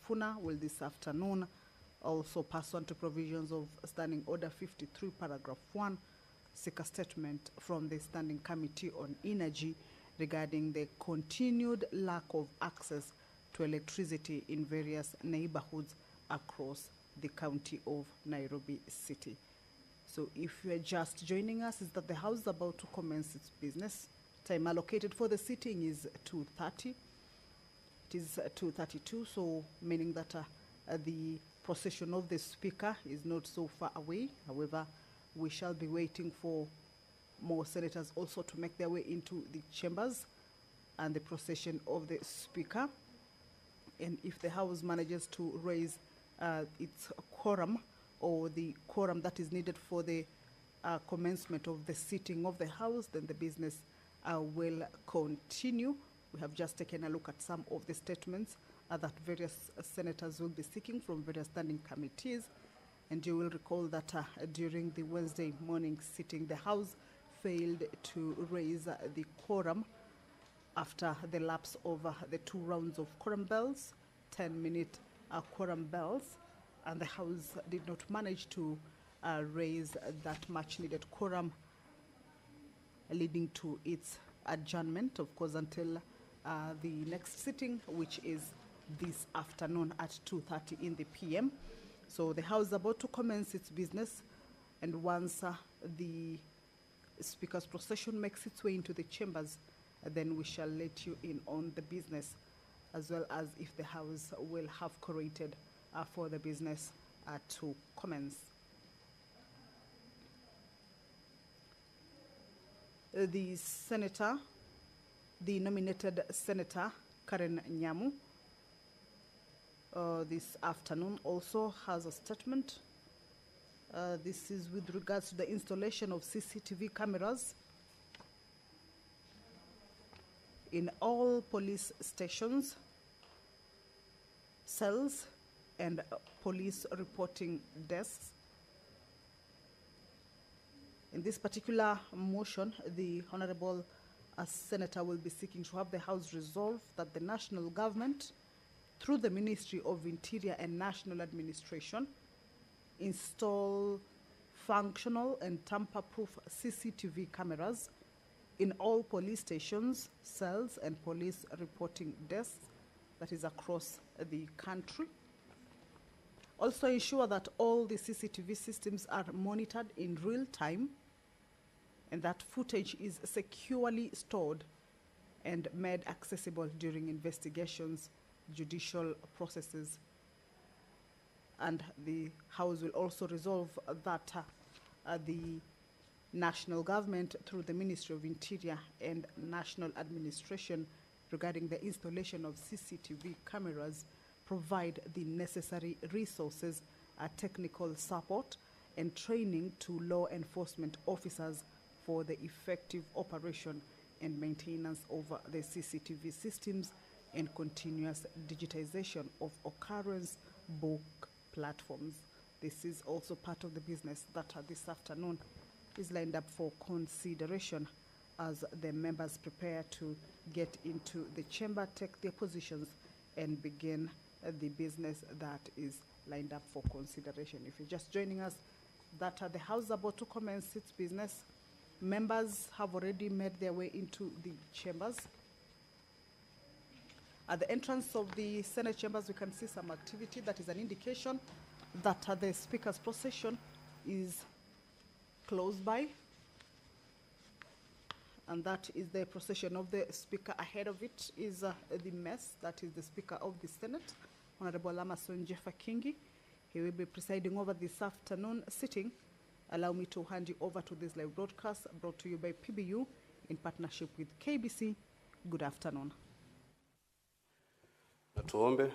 Sifuna will this afternoon also pursuant to provisions of Standing Order 53, paragraph 1, seek a statement from the Standing Committee on Energy regarding the continued lack of access to electricity in various neighborhoods across the county of Nairobi City. So if you are just joining us, is that the House is about to commence its business. Time allocated for the sitting is 2:30. It is 2:32, so meaning that the procession of the Speaker is not so far away. However, we shall be waiting for more senators also to make their way into the chambers and the procession of the Speaker. And if the House manages to raise its quorum, or the quorum that is needed for the commencement of the sitting of the House, then the business will continue. We have just taken a look at some of the statements that various senators will be seeking from various standing committees. And you will recall that during the Wednesday morning sitting, the House failed to raise the quorum after the lapse of the 2 rounds of quorum bells, 10-minute quorum bells, and the House did not manage to raise that much-needed quorum, leading to its adjournment, of course, until the next sitting, which is this afternoon at 2:30 in the PM. So the House is about to commence its business, and once the Speaker's procession makes its way into the chambers, then we shall let you in on the business, as well as if the House will have curated for the business to commence. The nominated Senator Karen Nyamu this afternoon also has a statement. This is with regards to the installation of CCTV cameras in all police stations, cells, and police reporting desks. In this particular motion, the Honorable Senator will be seeking to have the House resolve that the national government, through the Ministry of Interior and National Administration, install functional and tamper-proof CCTV cameras in all police stations, cells, and police reporting desks, that is across the country. Also ensure that all the CCTV systems are monitored in real time and that footage is securely stored and made accessible during investigations, judicial processes. And the House will also resolve that the national government, through the Ministry of Interior and National Administration, regarding the installation of CCTV cameras, provide the necessary resources, technical support, and training to law enforcement officers for the effective operation and maintenance of the CCTV systems and continuous digitization of occurrence book platforms. This is also part of the business that this afternoon is lined up for consideration as the members prepare to get into the chamber, take their positions, and begin the business that is lined up for consideration. If you're just joining us, that the House is about to commence its business. Members have already made their way into the chambers. At the entrance of the Senate chambers, we can see some activity. That is an indication that the Speaker's procession is close by. And that is the procession of the Speaker. Ahead of it is the mess, that is the Speaker of the Senate, Honorable Amason Jeffa Kingi. He will be presiding over this afternoon sitting. Allow me to hand you over to this live broadcast brought to you by PBU in partnership with KBC. Good afternoon. Na tuombe.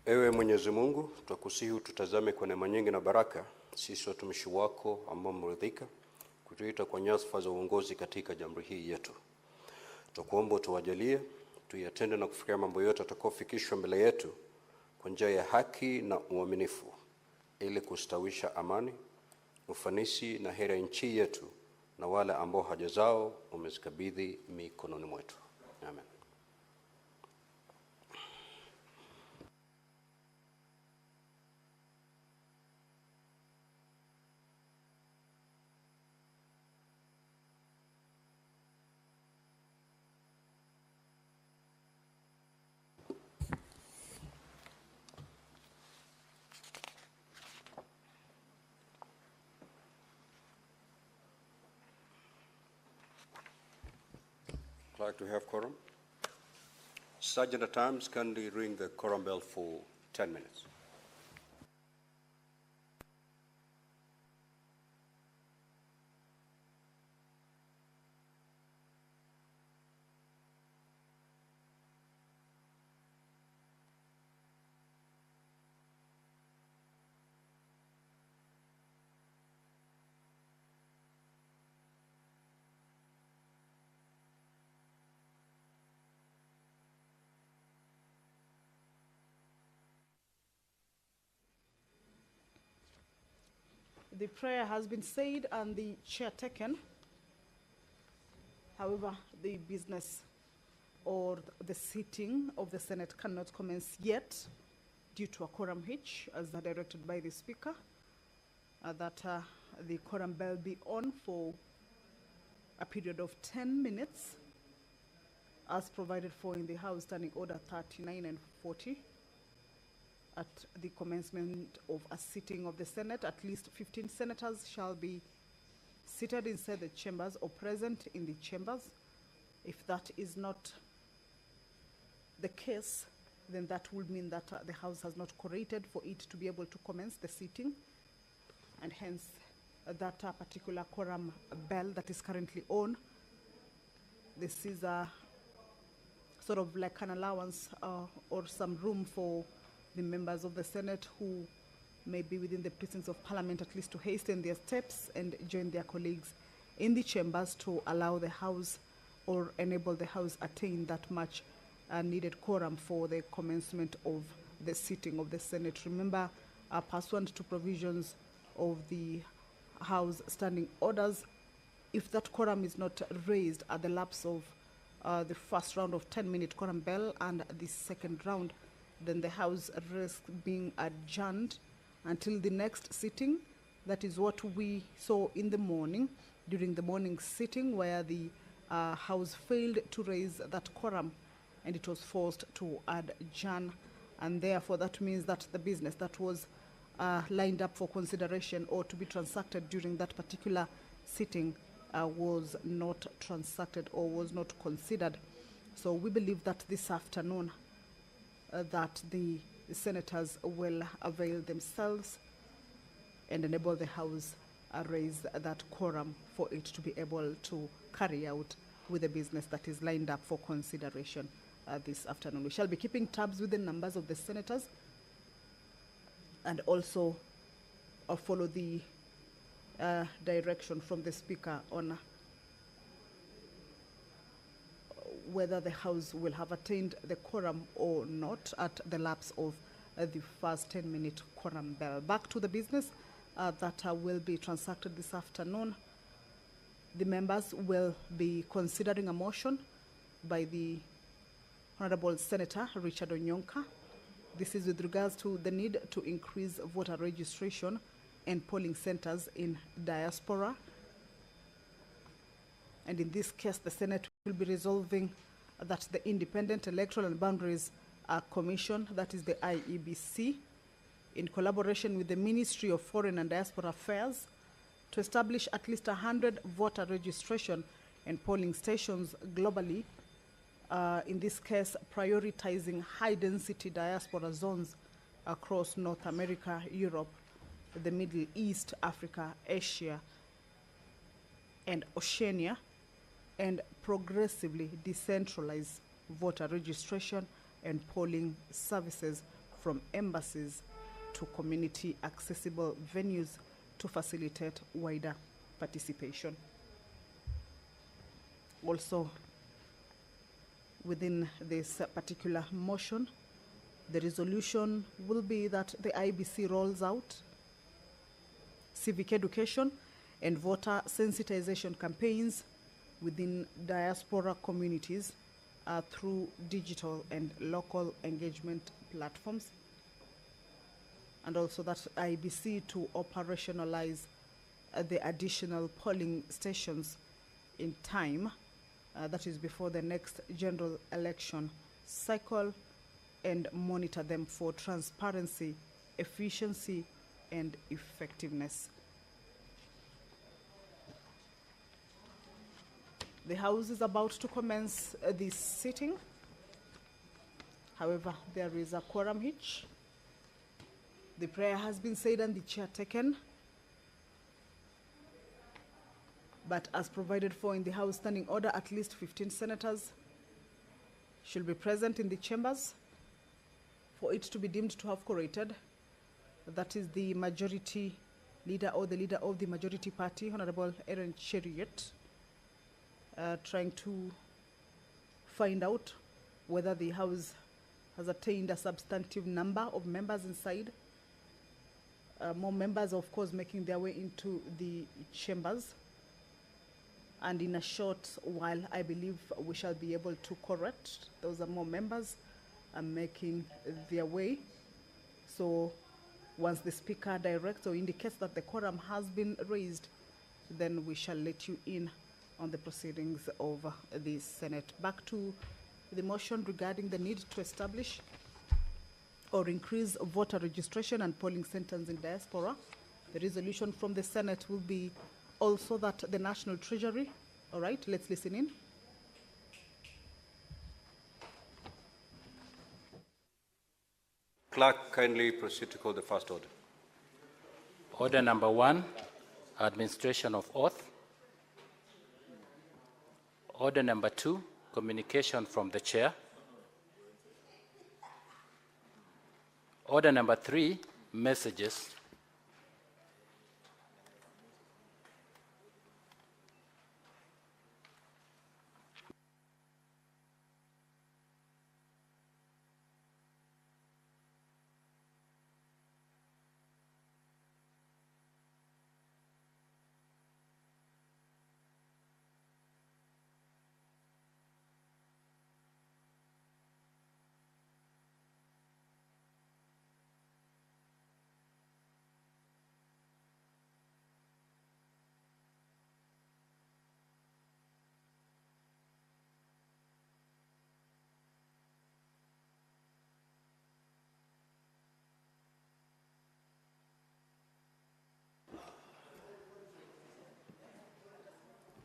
Ewe Mwenyezi Mungu, twakusihi tutazame kwa neema nyingi na baraka sisi watumishi wako ambao mmeridhika kutuita kwa nyadhifa za uongozi katika jamhuri hii yetu. Tukuomba tuwajalie tuyatende na kufikia mambo yote atakayofikishwa mbele yetu kwa njia ya haki na uaminifu, ili kustawisha amani, ufanisi na heri nchi yetu na wale ambao haja zao umezikabidhi mikononi mwetu. Amen. like to have quorum. Sergeant at Arms, kindly ring the quorum bell for 10 minutes. The prayer has been said and the chair taken. However, the business or the sitting of the Senate cannot commence yet due to a quorum hitch, as directed by the Speaker, that the quorum bell be on for a period of 10 minutes, as provided for in the House Standing Order 39 and 40. At the commencement of a sitting of the Senate, at least 15 senators shall be seated inside the chambers or present in the chambers. If that is not the case, then that would mean that the House has not quorated for it to be able to commence the sitting, and hence that particular quorum bell that is currently on. This is a sort of like an allowance or some room for the members of the Senate who may be within the precincts of Parliament, at least to hasten their steps and join their colleagues in the chambers to allow the House or enable the House attain that much needed quorum for the commencement of the sitting of the Senate. Remember, pursuant to provisions of the House Standing Orders, if that quorum is not raised at the lapse of the first round of 10-minute quorum bell and the second round, then the House risks being adjourned until the next sitting. That is what we saw in the morning, during the morning sitting, where the House failed to raise that quorum and it was forced to adjourn. And therefore, that means that the business that was lined up for consideration or to be transacted during that particular sitting was not transacted or was not considered. So we believe that this afternoon that the senators will avail themselves and enable the House raise that quorum for it to be able to carry out with the business that is lined up for consideration this afternoon. We shall be keeping tabs with the numbers of the senators and also follow the direction from the Speaker on whether the House will have attained the quorum or not at the lapse of the first 10-minute quorum bell. Back to the business that will be transacted this afternoon. The members will be considering a motion by the Honorable Senator Richard Onyonka. This is with regards to the need to increase voter registration and polling centers in diaspora. And in this case, the Senate will be resolving that the Independent Electoral and Boundaries Commission, that is the IEBC, in collaboration with the Ministry of Foreign and Diaspora Affairs, to establish at least 100 voter registration and polling stations globally, in this case prioritizing high-density diaspora zones across North America, Europe, the Middle East, Africa, Asia, and Oceania, and progressively decentralize voter registration and polling services from embassies to community accessible venues to facilitate wider participation. Also, within this particular motion, the resolution will be that the IBC rolls out civic education and voter sensitization campaigns within diaspora communities through digital and local engagement platforms, and also that IBC to operationalize the additional polling stations in time, that is before the next general election cycle, and monitor them for transparency, efficiency, and effectiveness. The House is about to commence this sitting. However, there is a quorum hitch. The prayer has been said and the chair taken. But as provided for in the House Standing Order, at least 15 senators should be present in the chambers for it to be deemed to have quorated. That is the majority leader or the leader of the majority party, Honorable Aaron Cheriot, trying to find out whether the House has attained a substantive number of members inside. More members, of course, making their way into the chambers. And in a short while, I believe we shall be able to correct. Those are more members making their way. So once the Speaker directs or indicates that the quorum has been raised, then we shall let you in on the proceedings of the Senate. Back to the motion regarding the need to establish or increase voter registration and polling centers in diaspora. The resolution from the Senate will be also that the National Treasury, all right, let's listen in. Clerk, kindly proceed to call the first order. Order number 1, administration of oath. Order number 2, communication from the chair. Order number 3, messages.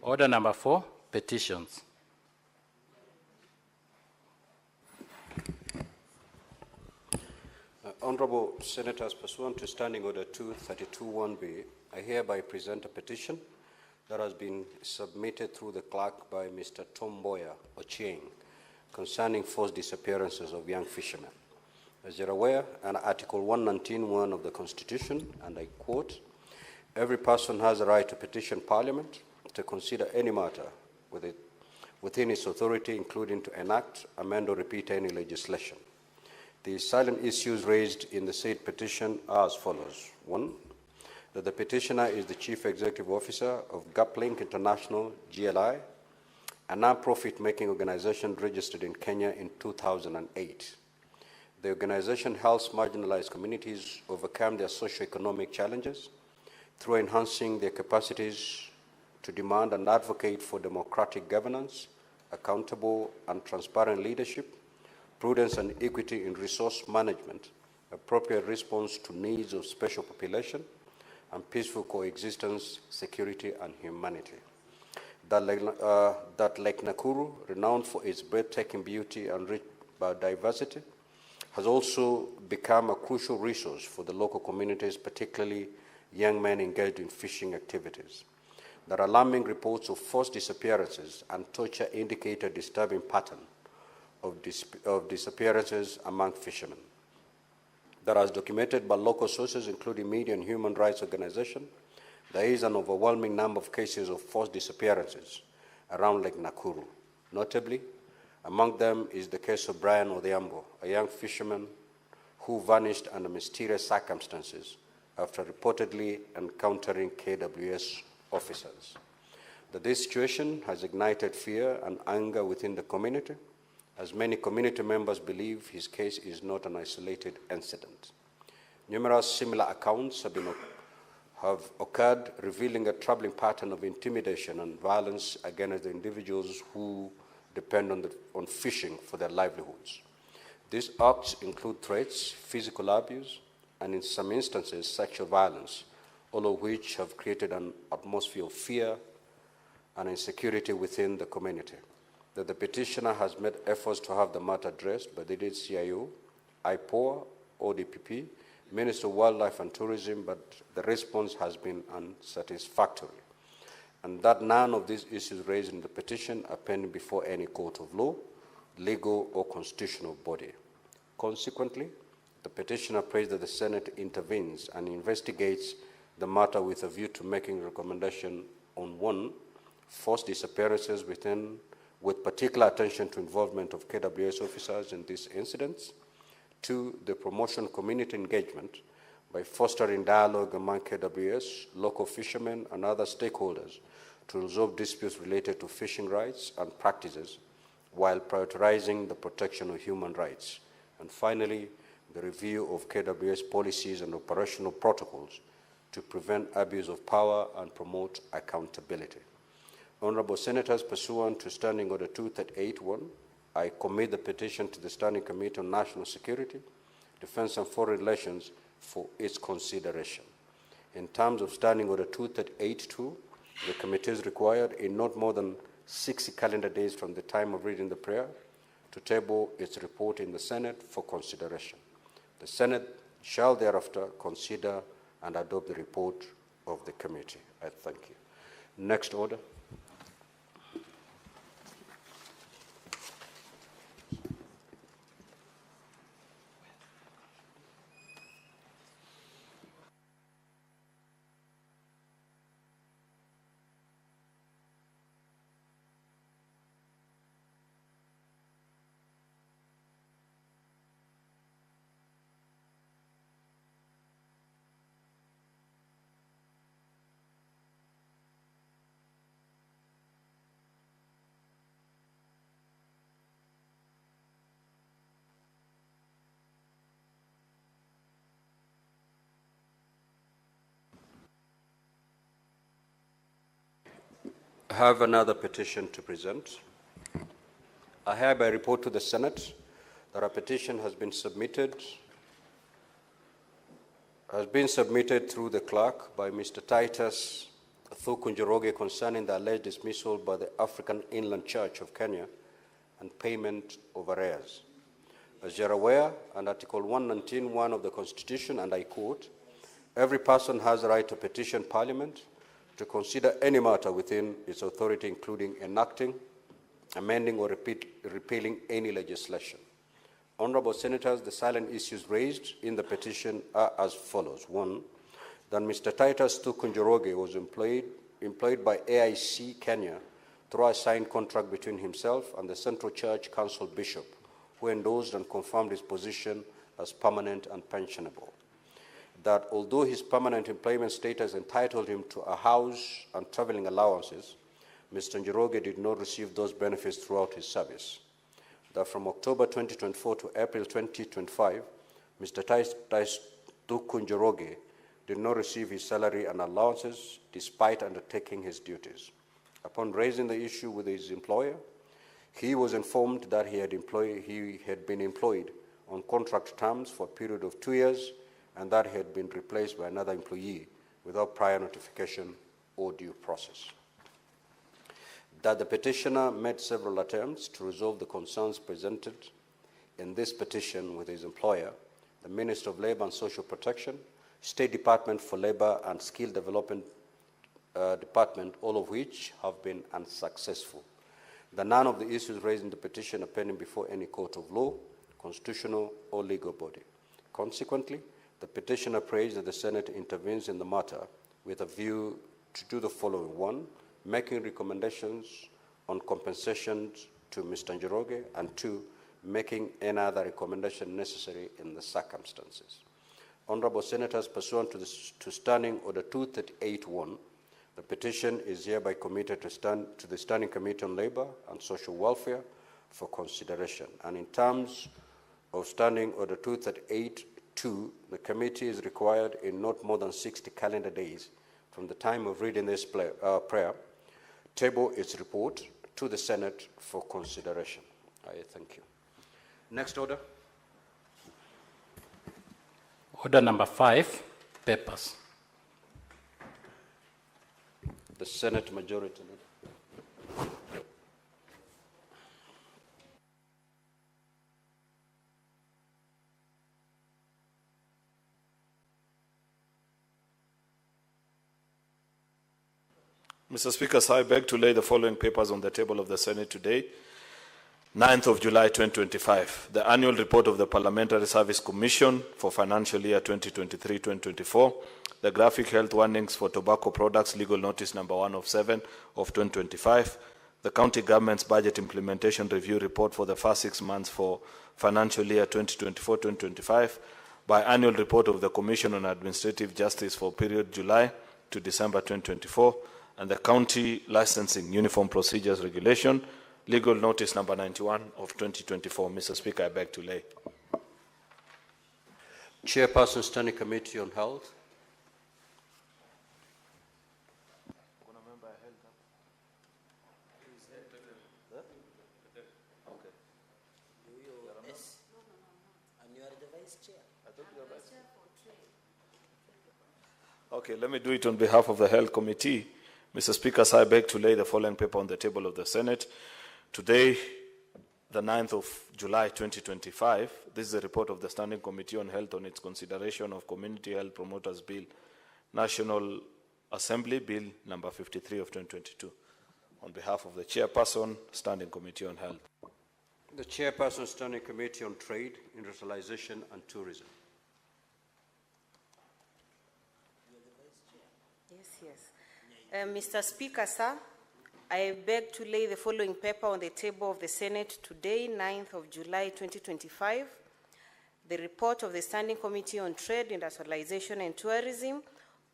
Order number 4, petitions. Honorable Senators, pursuant to Standing Order 232(1)B, I hereby present a petition that has been submitted through the clerk by Mr. Tom Boyer Ochieng concerning forced disappearances of young fishermen. As you're aware, under Article 119(1) of the Constitution, and I quote, "Every person has a right to petition Parliament to consider any matter within its authority, including to enact, amend, or repeat any legislation." The salient issues raised in the said petition are as follows. 1, that the petitioner is the Chief Executive Officer of GapLink International, GLI, a non-profit making organization registered in Kenya in 2008. The organization helps marginalized communities overcome their socio-economic challenges through enhancing their capacities to demand and advocate for democratic governance, accountable and transparent leadership, prudence and equity in resource management, appropriate response to needs of special population, and peaceful coexistence, security, and humanity. That Lake Nakuru, renowned for its breathtaking beauty and rich biodiversity, has also become a crucial resource for the local communities, particularly young men engaged in fishing activities. That alarming reports of forced disappearances and torture indicate a disturbing pattern of disappearances among fishermen. That, as documented by local sources, including media and human rights organizations, there is an overwhelming number of cases of forced disappearances around Lake Nakuru. Notably, among them is the case of Brian Odhiambo, a young fisherman who vanished under mysterious circumstances after reportedly encountering KWS officers. That this situation has ignited fear and anger within the community, as many community members believe his case is not an isolated incident. Numerous similar accounts have occurred, revealing a troubling pattern of intimidation and violence against the individuals who depend on fishing for their livelihoods. These acts include threats, physical abuse, and in some instances, sexual violence, all of which have created an atmosphere of fear and insecurity within the community. That the petitioner has made efforts to have the matter addressed by the CIO, IPOA, ODPP, Minister of Wildlife and Tourism, but the response has been unsatisfactory. And that none of these issues raised in the petition are pending before any court of law, legal or constitutional body. Consequently, the petitioner prays that the Senate intervenes and investigates the matter with a view to making recommendation on 1, forced disappearances with particular attention to involvement of KWS officers in these incidents. 2, the promotion of community engagement by fostering dialogue among KWS, local fishermen, and other stakeholders to resolve disputes related to fishing rights and practices while prioritizing the protection of human rights. And finally, the review of KWS policies and operational protocols to prevent abuse of power and promote accountability. Honorable Senators, pursuant to Standing Order 2381, I commit the petition to the Standing Committee on National Security, Defense and Foreign Relations for its consideration. In terms of Standing Order 2382, the committee is required in not more than 60 calendar days from the time of reading the prayer to table its report in the Senate for consideration. The Senate shall thereafter consider and adopt the report of the committee. I thank you. Next order. I have another petition to present. I hereby report to the Senate that a petition has been submitted through the clerk by Mr. Titus Thukunjoroge concerning the alleged dismissal by the African Inland Church of Kenya and payment of arrears. As you are aware, under Article 119(1) of the Constitution, and I quote, every person has the right to petition Parliament to consider any matter within its authority, including enacting, amending, or repealing any legislation. Honorable Senators, the silent issues raised in the petition are as follows. 1, that Mr. Titus Thukunjoroge was employed by AIC Kenya through a signed contract between himself and the Central Church Council Bishop, who endorsed and confirmed his position as permanent and pensionable. That although his permanent employment status entitled him to a house and traveling allowances, Mr. Njoroge did not receive those benefits throughout his service. That from October 2024 to April 2025, Mr. Titus Thukunjoroge did not receive his salary and allowances despite undertaking his duties. Upon raising the issue with his employer, he was informed that he had been employed on contract terms for a period of 2 years and that he had been replaced by another employee without prior notification or due process. That the petitioner made several attempts to resolve the concerns presented in this petition with his employer, the Minister of Labor and Social Protection, State Department for Labor and Skill Development Department, all of which have been unsuccessful. That none of the issues raised in the petition are pending before any court of law, constitutional, or legal body. Consequently, the petitioner prays that the Senate intervenes in the matter with a view to do the following. 1, making recommendations on compensation to Mr. Njoroge, and 2, making any other recommendation necessary in the circumstances. Honorable Senators, pursuant to Standing Order 2381, the petition is hereby committed to the Standing Committee on Labor and Social Welfare for consideration. And in terms of Standing Order 2382, the committee is required in not more than 60 calendar days from the time of reading this prayer, table its report to the Senate for consideration. I thank you. Next order. Order number 5, papers. The Senate Majority Leader. Mr. Speaker, so I beg to lay the following papers on the table of the Senate today, 9th of July 2025. The annual report of the Parliamentary Service Commission for financial year 2023-2024, the graphic health warnings for tobacco products, legal notice number 1 of 7 of 2025, the county government's budget implementation review report for the first 6 months for financial year 2024-2025, biannual report of the Commission on Administrative Justice for period July to December 2024, and the County Licensing Uniform Procedures Regulation, legal notice number 91 of 2024. Mr. Speaker, I beg to lay. Chairperson, Standing Committee on Health. Okay, let me do it on behalf of the Health Committee. Mr. Speaker, I beg to lay the following paper on the table of the Senate. Today, the 9th of July 2025, this is a report of the Standing Committee on Health on its consideration of Community Health Promoters Bill, National Assembly Bill number 53 of 2022. On behalf of the Chairperson, Standing Committee on Health. The Chairperson, Standing Committee on Trade, Industrialization and Tourism. Mr. Speaker, sir, I beg to lay the following paper on the table of the Senate today, 9th of July 2025, the report of the Standing Committee on Trade, Industrialization and Tourism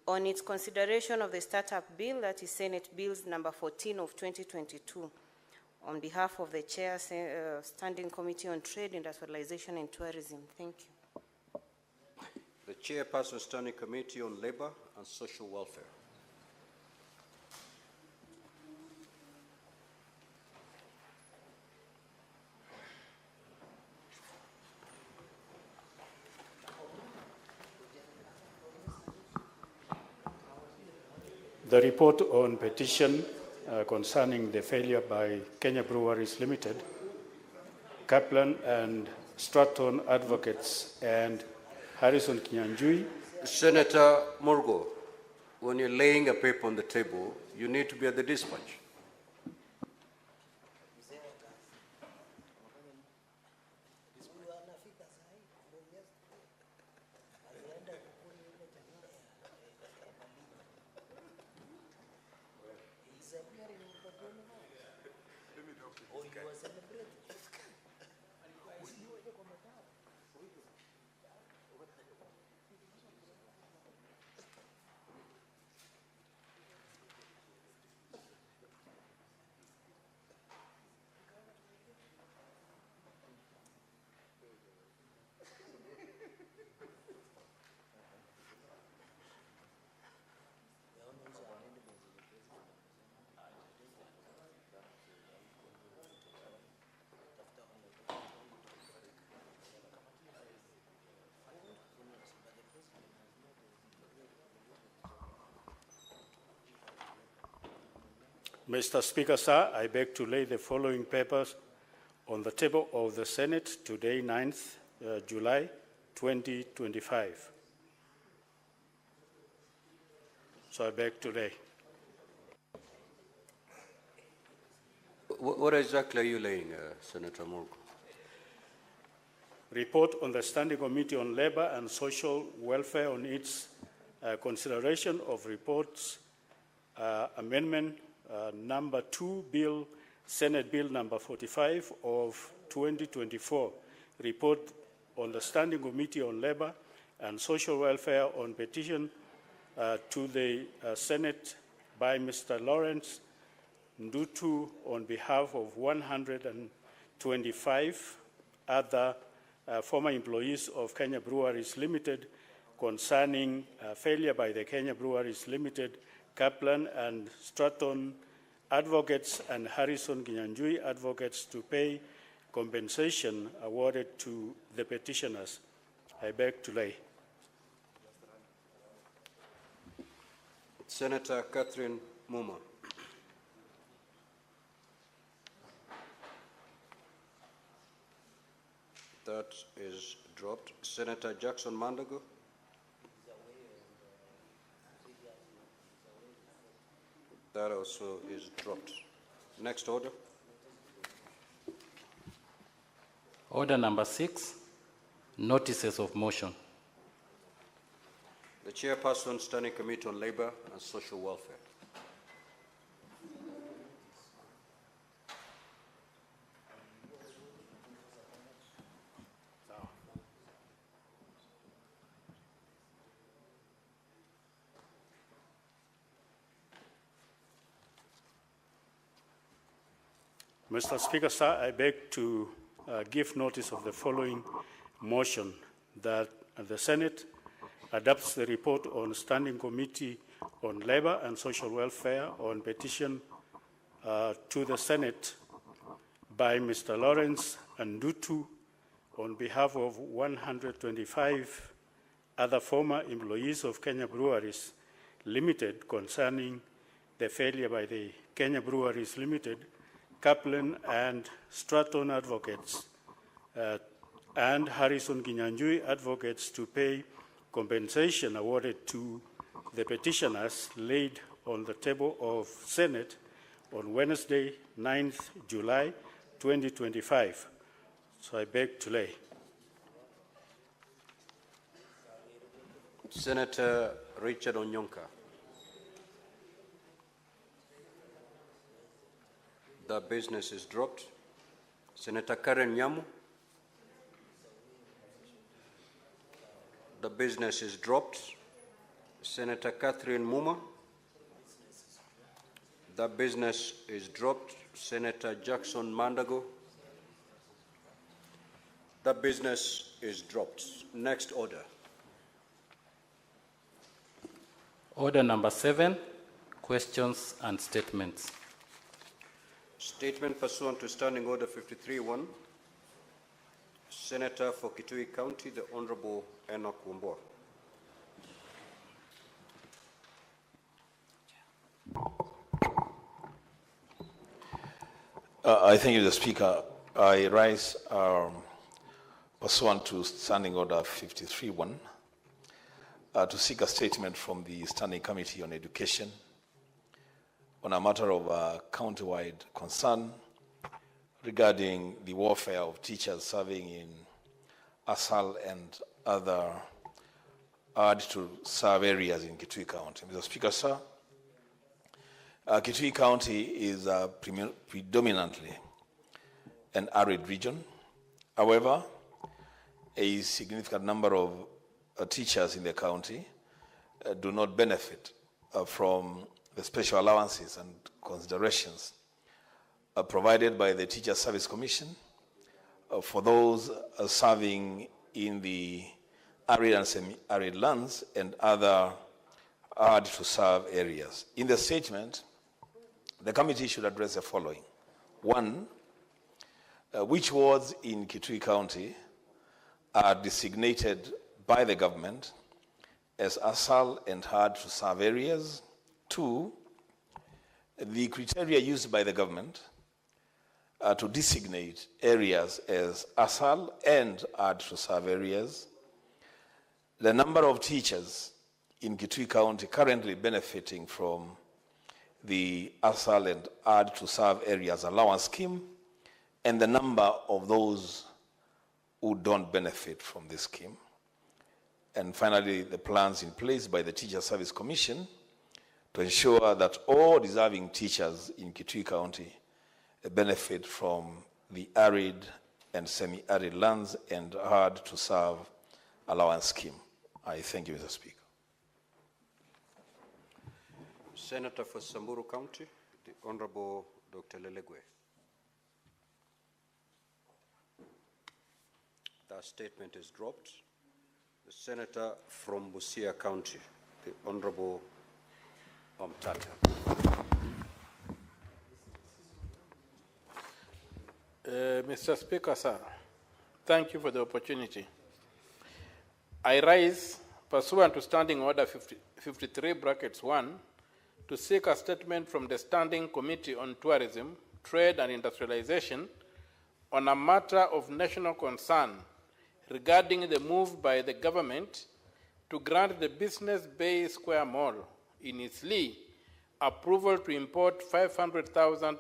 on its consideration of the Startup Bill, that is Senate Bills number 14 of 2022. On behalf of the Chair, Standing Committee on Trade, Industrialization and Tourism. Thank you. The Chairperson, Standing Committee on Labor and Social Welfare. The report on petition concerning the failure by Kenya Breweries Limited, Kaplan and Stratton Advocates and Harrison Kinyanjui. Senator Morgo, when you're laying a paper on the table, you need to be at the dispatch. Mr. Speaker, sir, I beg to lay the following papers on the table of the Senate today, 9th July 2025. So I beg to lay. What exactly are you laying, Senator Morgo? Report on the Standing Committee on Labor and Social Welfare on its consideration of reports, amendment number 2, Bill, Senate Bill number 45 of 2024, report on the Standing Committee on Labor and Social Welfare on petition to the Senate by Mr. Lawrence Ndutu on behalf of 125 other former employees of Kenya Breweries Limited concerning failure by the Kenya Breweries Limited, Kaplan and Stratton Advocates and Harrison Kinyanjui Advocates to pay compensation awarded to the petitioners. I beg to lay. Senator Catherine Muma. That is dropped. Senator Jackson Mandago. That also is dropped. Next order. Order number 6, notices of motion. The Chairperson, Standing Committee on Labor and Social Welfare. Mr. Speaker, sir, I beg to give notice of the following motion that the Senate adopts the report on Standing Committee on Labor and Social Welfare on petition to the Senate by Mr. Lawrence Ndutu on behalf of 125 other former employees of Kenya Breweries Limited concerning the failure by the Kenya Breweries Limited, Kaplan and Stratton Advocates and Harrison Kinyanjui Advocates to pay compensation awarded to the petitioners laid on the table of Senate on Wednesday, 9th July 2025. So I beg to lay. Senator Richard Onyonka. The business is dropped. Senator Karen Nyamu. The business is dropped. Senator Catherine Muma. The business is dropped. Senator Jackson Mandago. The business is dropped. Next order. Order number 7, questions and statements. Statement pursuant to Standing Order 53-1. Senator for Kitui County, the Honorable Enoch Wumboa. I thank you, the Speaker. I rise pursuant to Standing Order 53-1 to seek a statement from the Standing Committee on Education on a matter of county-wide concern regarding the welfare of teachers serving in ASAL and other hard-to-serve areas in Kitui County. Mr. Speaker, sir, Kitui County is predominantly an arid region. However, a significant number of teachers in the county do not benefit from the special allowances and considerations provided by the Teacher Service Commission for those serving in the arid and semi-arid lands and other hard-to-serve areas. In the statement, the committee should address the following. 1, which wards in Kitui County are designated by the government as ASAL and hard-to-serve areas? 2, the criteria used by the government to designate areas as ASAL and hard-to-serve areas, the number of teachers in Kitui County currently benefiting from the ASAL and hard-to-serve areas allowance scheme, and the number of those who don't benefit from this scheme. And finally, the plans in place by the Teacher Service Commission to ensure that all deserving teachers in Kitui County benefit from the arid and semi-arid lands and hard-to-serve allowance scheme. I thank you, Mr. Speaker. Senator for Samburu County, the Honorable Dr. Lelegwe. That statement is dropped. The Senator from Busia County, the Honorable Omtata. Mr. Speaker, sir, thank you for the opportunity. I rise pursuant to Standing Order 53(1) to seek a statement from the Standing Committee on Tourism, Trade and Industrialization on a matter of national concern regarding the move by the government to grant the Business Bay Square Mall in Isli approval to import 500,000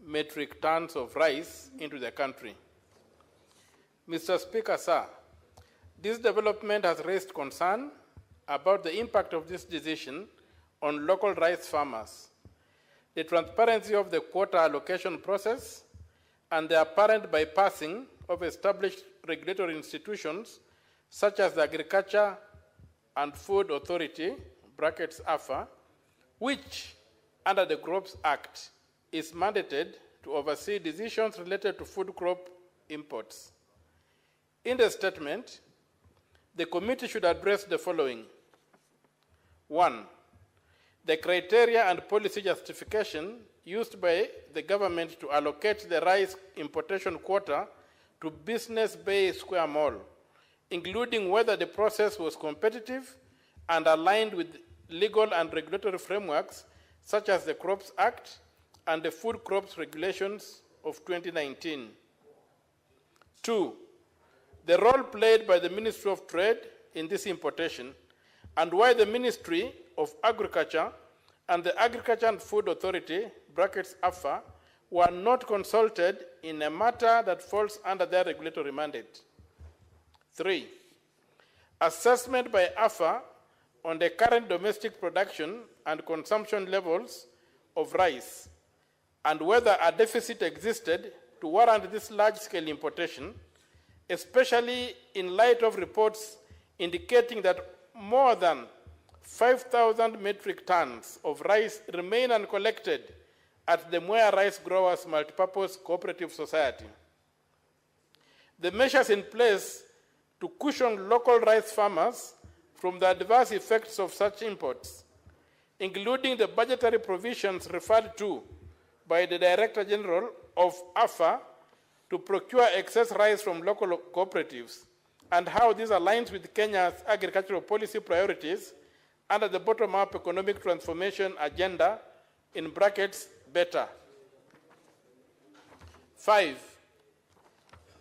metric tons of rice into the country. Mr. Speaker, sir, this development has raised concern about the impact of this decision on local rice farmers, the transparency of the quota allocation process, and the apparent bypassing of established regulatory institutions such as the Agriculture and Food Authority, brackets AFA, which, under the Crops Act, is mandated to oversee decisions related to food crop imports. In the statement, the committee should address the following. 1. The criteria and policy justification used by the government to allocate the rice importation quota to Business Bay Square Mall, including whether the process was competitive and aligned with legal and regulatory frameworks such as the Crops Act and the Food Crops Regulations of 2019. 2. The role played by the Ministry of Trade in this importation, and why the Ministry of Agriculture and the Agriculture and Food Authority, brackets AFA, were not consulted in a matter that falls under their regulatory mandate. 3. Assessment by AFA on the current domestic production and consumption levels of rice, and whether a deficit existed to warrant this large-scale importation, especially in light of reports indicating that more than 5,000 metric tons of rice remain uncollected at the Mwea Rice Growers Multipurpose Cooperative Society. The measures in place to cushion local rice farmers from the adverse effects of such imports, including the budgetary provisions referred to by the Director General of AFA to procure excess rice from local cooperatives, and how this aligns with Kenya's agricultural policy priorities under the bottom-up economic transformation agenda, in brackets, better. 5.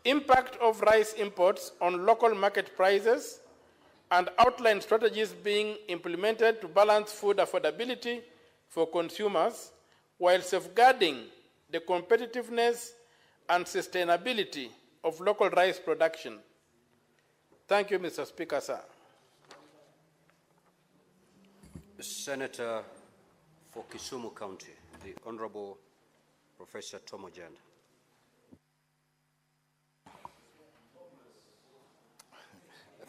Impact of rice imports on local market prices and outline strategies being implemented to balance food affordability for consumers while safeguarding the competitiveness and sustainability of local rice production. Thank you, Mr. Speaker, sir. Senator for Kisumu County, the Honorable Professor Tom Ojanda.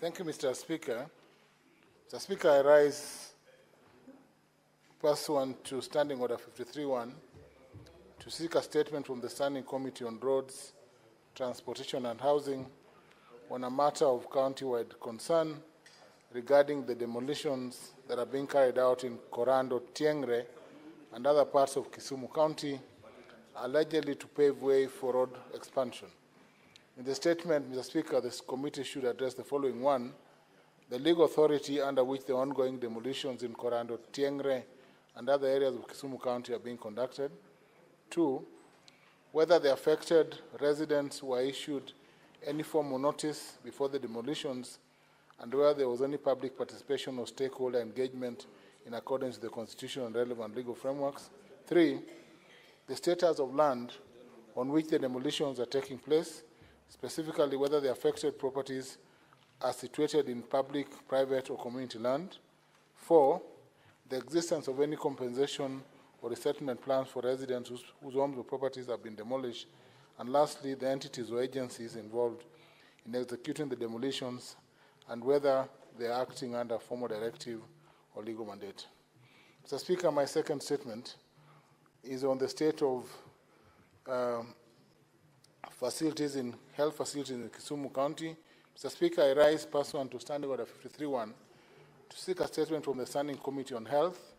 Thank you, Mr. Speaker. Mr. Speaker, I rise pursuant to Standing Order 53-1 to seek a statement from the Standing Committee on Roads, Transportation and Housing on a matter of county-wide concern regarding the demolitions that are being carried out in Korando, Tiengre, and other parts of Kisumu County, allegedly to pave way for road expansion. In the statement, Mr. Speaker, this committee should address the following. 1, the legal authority under which the ongoing demolitions in Korando, Tiengre, and other areas of Kisumu County are being conducted. 2, whether the affected residents were issued any form of notice before the demolitions, and whether there was any public participation or stakeholder engagement in accordance with the Constitution and relevant legal frameworks. 3, the status of land on which the demolitions are taking place, specifically whether the affected properties are situated in public, private, or community land. 4, the existence of any compensation or resettlement plans for residents whose homes or properties have been demolished. And lastly, the entities or agencies involved in executing the demolitions and whether they are acting under formal directive or legal mandate. Mr. Speaker, my second statement is on the state of facilities in health facilities in Kisumu County. Mr. Speaker, I rise pursuant to Standing Order 53-1 to seek a statement from the Standing Committee on Health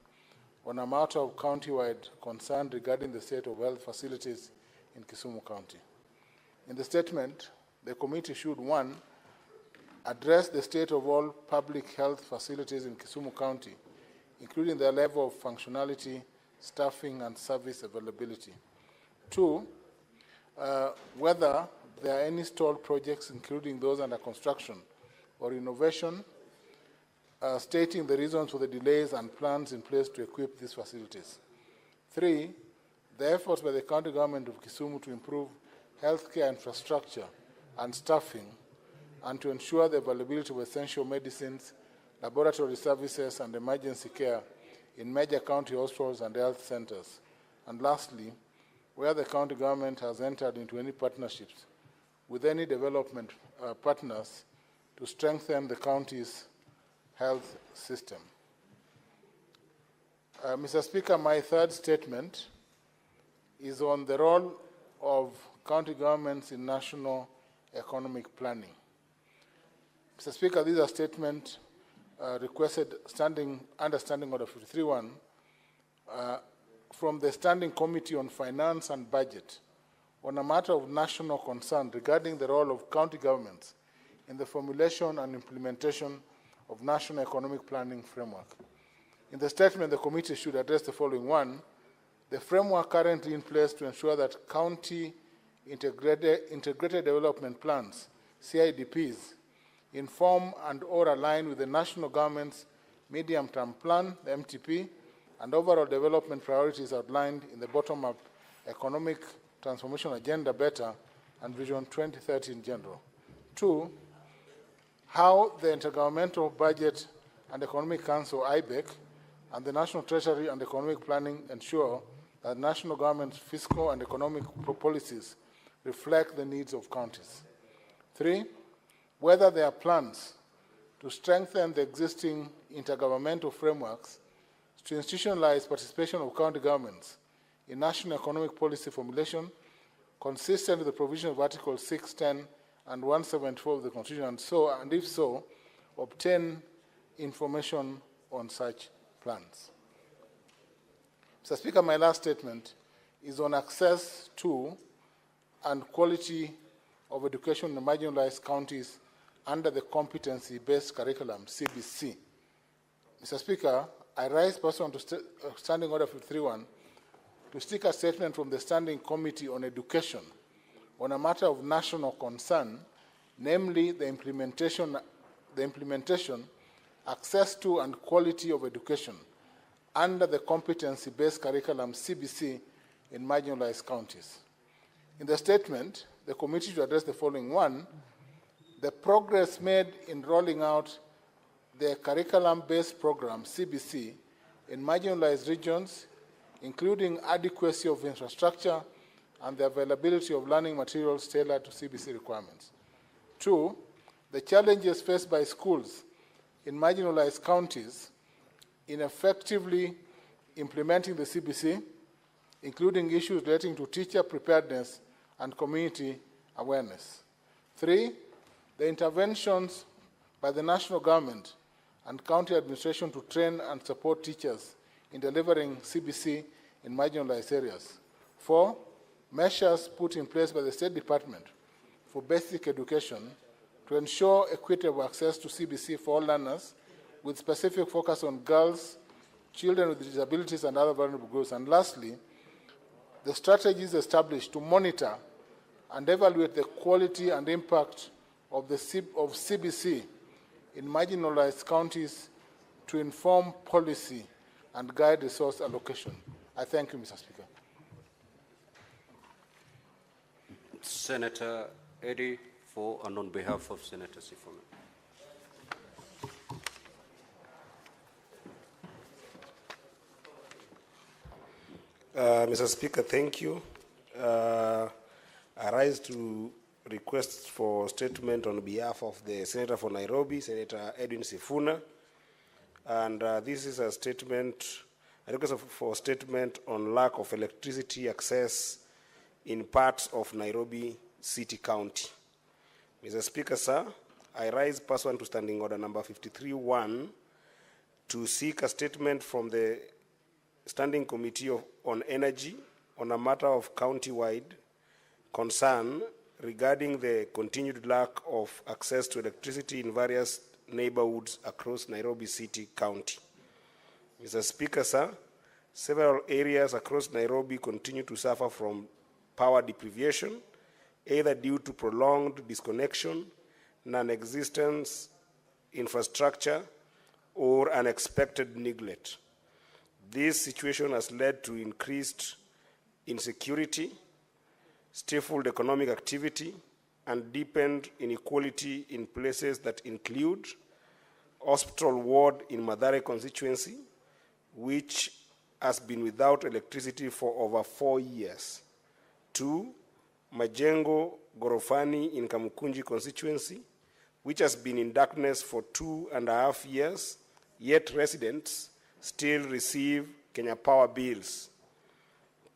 on a matter of county-wide concern regarding the state of health facilities in Kisumu County. In the statement, the committee should, 1, address the state of all public health facilities in Kisumu County, including their level of functionality, staffing, and service availability. 2, whether there are any stalled projects, including those under construction or renovation, stating the reasons for the delays and plans in place to equip these facilities. 3, the efforts by the county government of Kisumu to improve healthcare infrastructure and staffing and to ensure the availability of essential medicines, laboratory services, and emergency care in major county hospitals and health centers. And lastly, where the county government has entered into any partnerships with any development partners to strengthen the county's health system. Mr. Speaker, my third statement is on the role of county governments in national economic planning. Mr. Speaker, these are statements requested under Standing Order 53.1 from the Standing Committee on Finance and Budget on a matter of national concern regarding the role of county governments in the formulation and implementation of national economic planning framework. In the statement, the committee should address the following. 1, the framework currently in place to ensure that county integrated development plans, CIDPs, inform and or align with the national government's medium-term plan, the MTP, and overall development priorities outlined in the bottom-up economic transformation agenda, BETTER, and Vision 2030 in general. 2, how the Intergovernmental Budget and Economic Council, IBEC, and the National Treasury and Economic Planning ensure that national government's fiscal and economic policies reflect the needs of counties. 3, whether there are plans to strengthen the existing intergovernmental frameworks to institutionalize participation of county governments in national economic policy formulation consistent with the provision of Articles 6, 10, and 174 of the Constitution, and if so, obtain information on such plans. Mr. Speaker, my last statement is on access to and quality of education in marginalized counties under the competency-based curriculum, CBC. Mr. Speaker, I rise pursuant to Standing Order 53.1 to seek a statement from the Standing Committee on Education on a matter of national concern, namely the implementation, access to and quality of education under the competency-based curriculum, CBC, in marginalized counties. In the statement, the committee should address the following. 1, the progress made in rolling out the curriculum-based program, CBC, in marginalized regions, including adequacy of infrastructure and the availability of learning materials tailored to CBC requirements. 2, the challenges faced by schools in marginalized counties in effectively implementing the CBC, including issues relating to teacher preparedness and community awareness. 3, the interventions by the national government and county administration to train and support teachers in delivering CBC in marginalized areas. 4, measures put in place by the State Department for basic education to ensure equitable access to CBC for all learners, with specific focus on girls, children with disabilities, and other vulnerable groups. And lastly, the strategies established to monitor and evaluate the quality and impact of CBC in marginalized counties to inform policy and guide resource allocation. I thank you, Mr. Speaker. Senator Eddy for and on behalf of Senator Sifuna. Mr. Speaker, thank you. I rise to request for statement on behalf of the Senator for Nairobi, Senator Edwin Sifuna. And this is a statement, a request for statement on lack of electricity access in parts of Nairobi City County. Mr. Speaker, sir, I rise pursuant to Standing Order number 53.1 to seek a statement from the Standing Committee on Energy on a matter of county-wide concern regarding the continued lack of access to electricity in various neighborhoods across Nairobi City County. Mr. Speaker, sir, several areas across Nairobi continue to suffer from power deprivation, either due to prolonged disconnection, non-existence infrastructure, or unexpected neglect. This situation has led to increased insecurity, stifled economic activity, and deepened inequality in places that include Hospital Ward in Mathare constituency, which has been without electricity for over 4 years. 2, Majengo Gorofani in Kamukunji constituency, which has been in darkness for 2.5 years, yet residents still receive Kenya Power bills.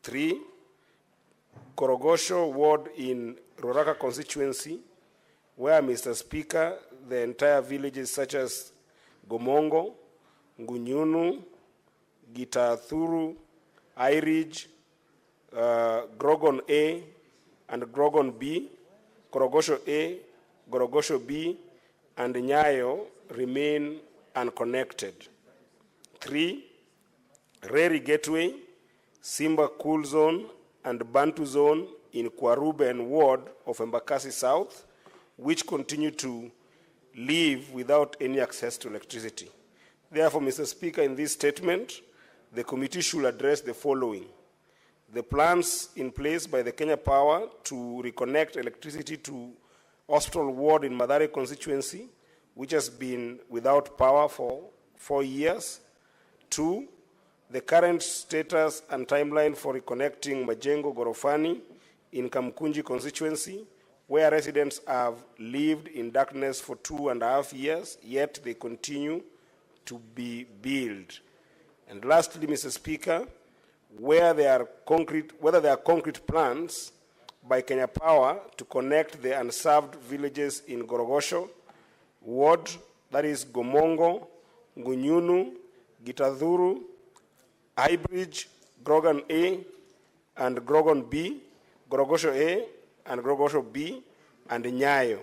3, Korogosho Ward in Roraka constituency, where, Mr. Speaker, the entire villages such as Gomongo, Ngunyunu, Gitathuru, Iridge, Grogon A, and Grogon B, Korogosho A, Gorogosho B, and Nyayo remain unconnected. 3, Reri Gateway, Simba Cool Zone, and Bantu Zone in Kwaruben Ward of Embakasi South, which continue to live without any access to electricity. Therefore, Mr. Speaker, in this statement, the committee should address the following. The plans in place by the Kenya Power to reconnect electricity to Hospital Ward in Mathare constituency, which has been without power for 4 years. 2, the current status and timeline for reconnecting Majengo Gorofani in Kamkunji constituency, where residents have lived in darkness for 2.5 years, yet they continue to be billed. And lastly, Mr. Speaker, whether there are concrete plans by Kenya Power to connect the unserved villages in Gorogosho Ward, that is Gomongo, Ngunyunu, Gitadhuru, Highbridge, Grogan A, and Grogan B, Gorogosho A, and Gorogosho B, and Nyayo,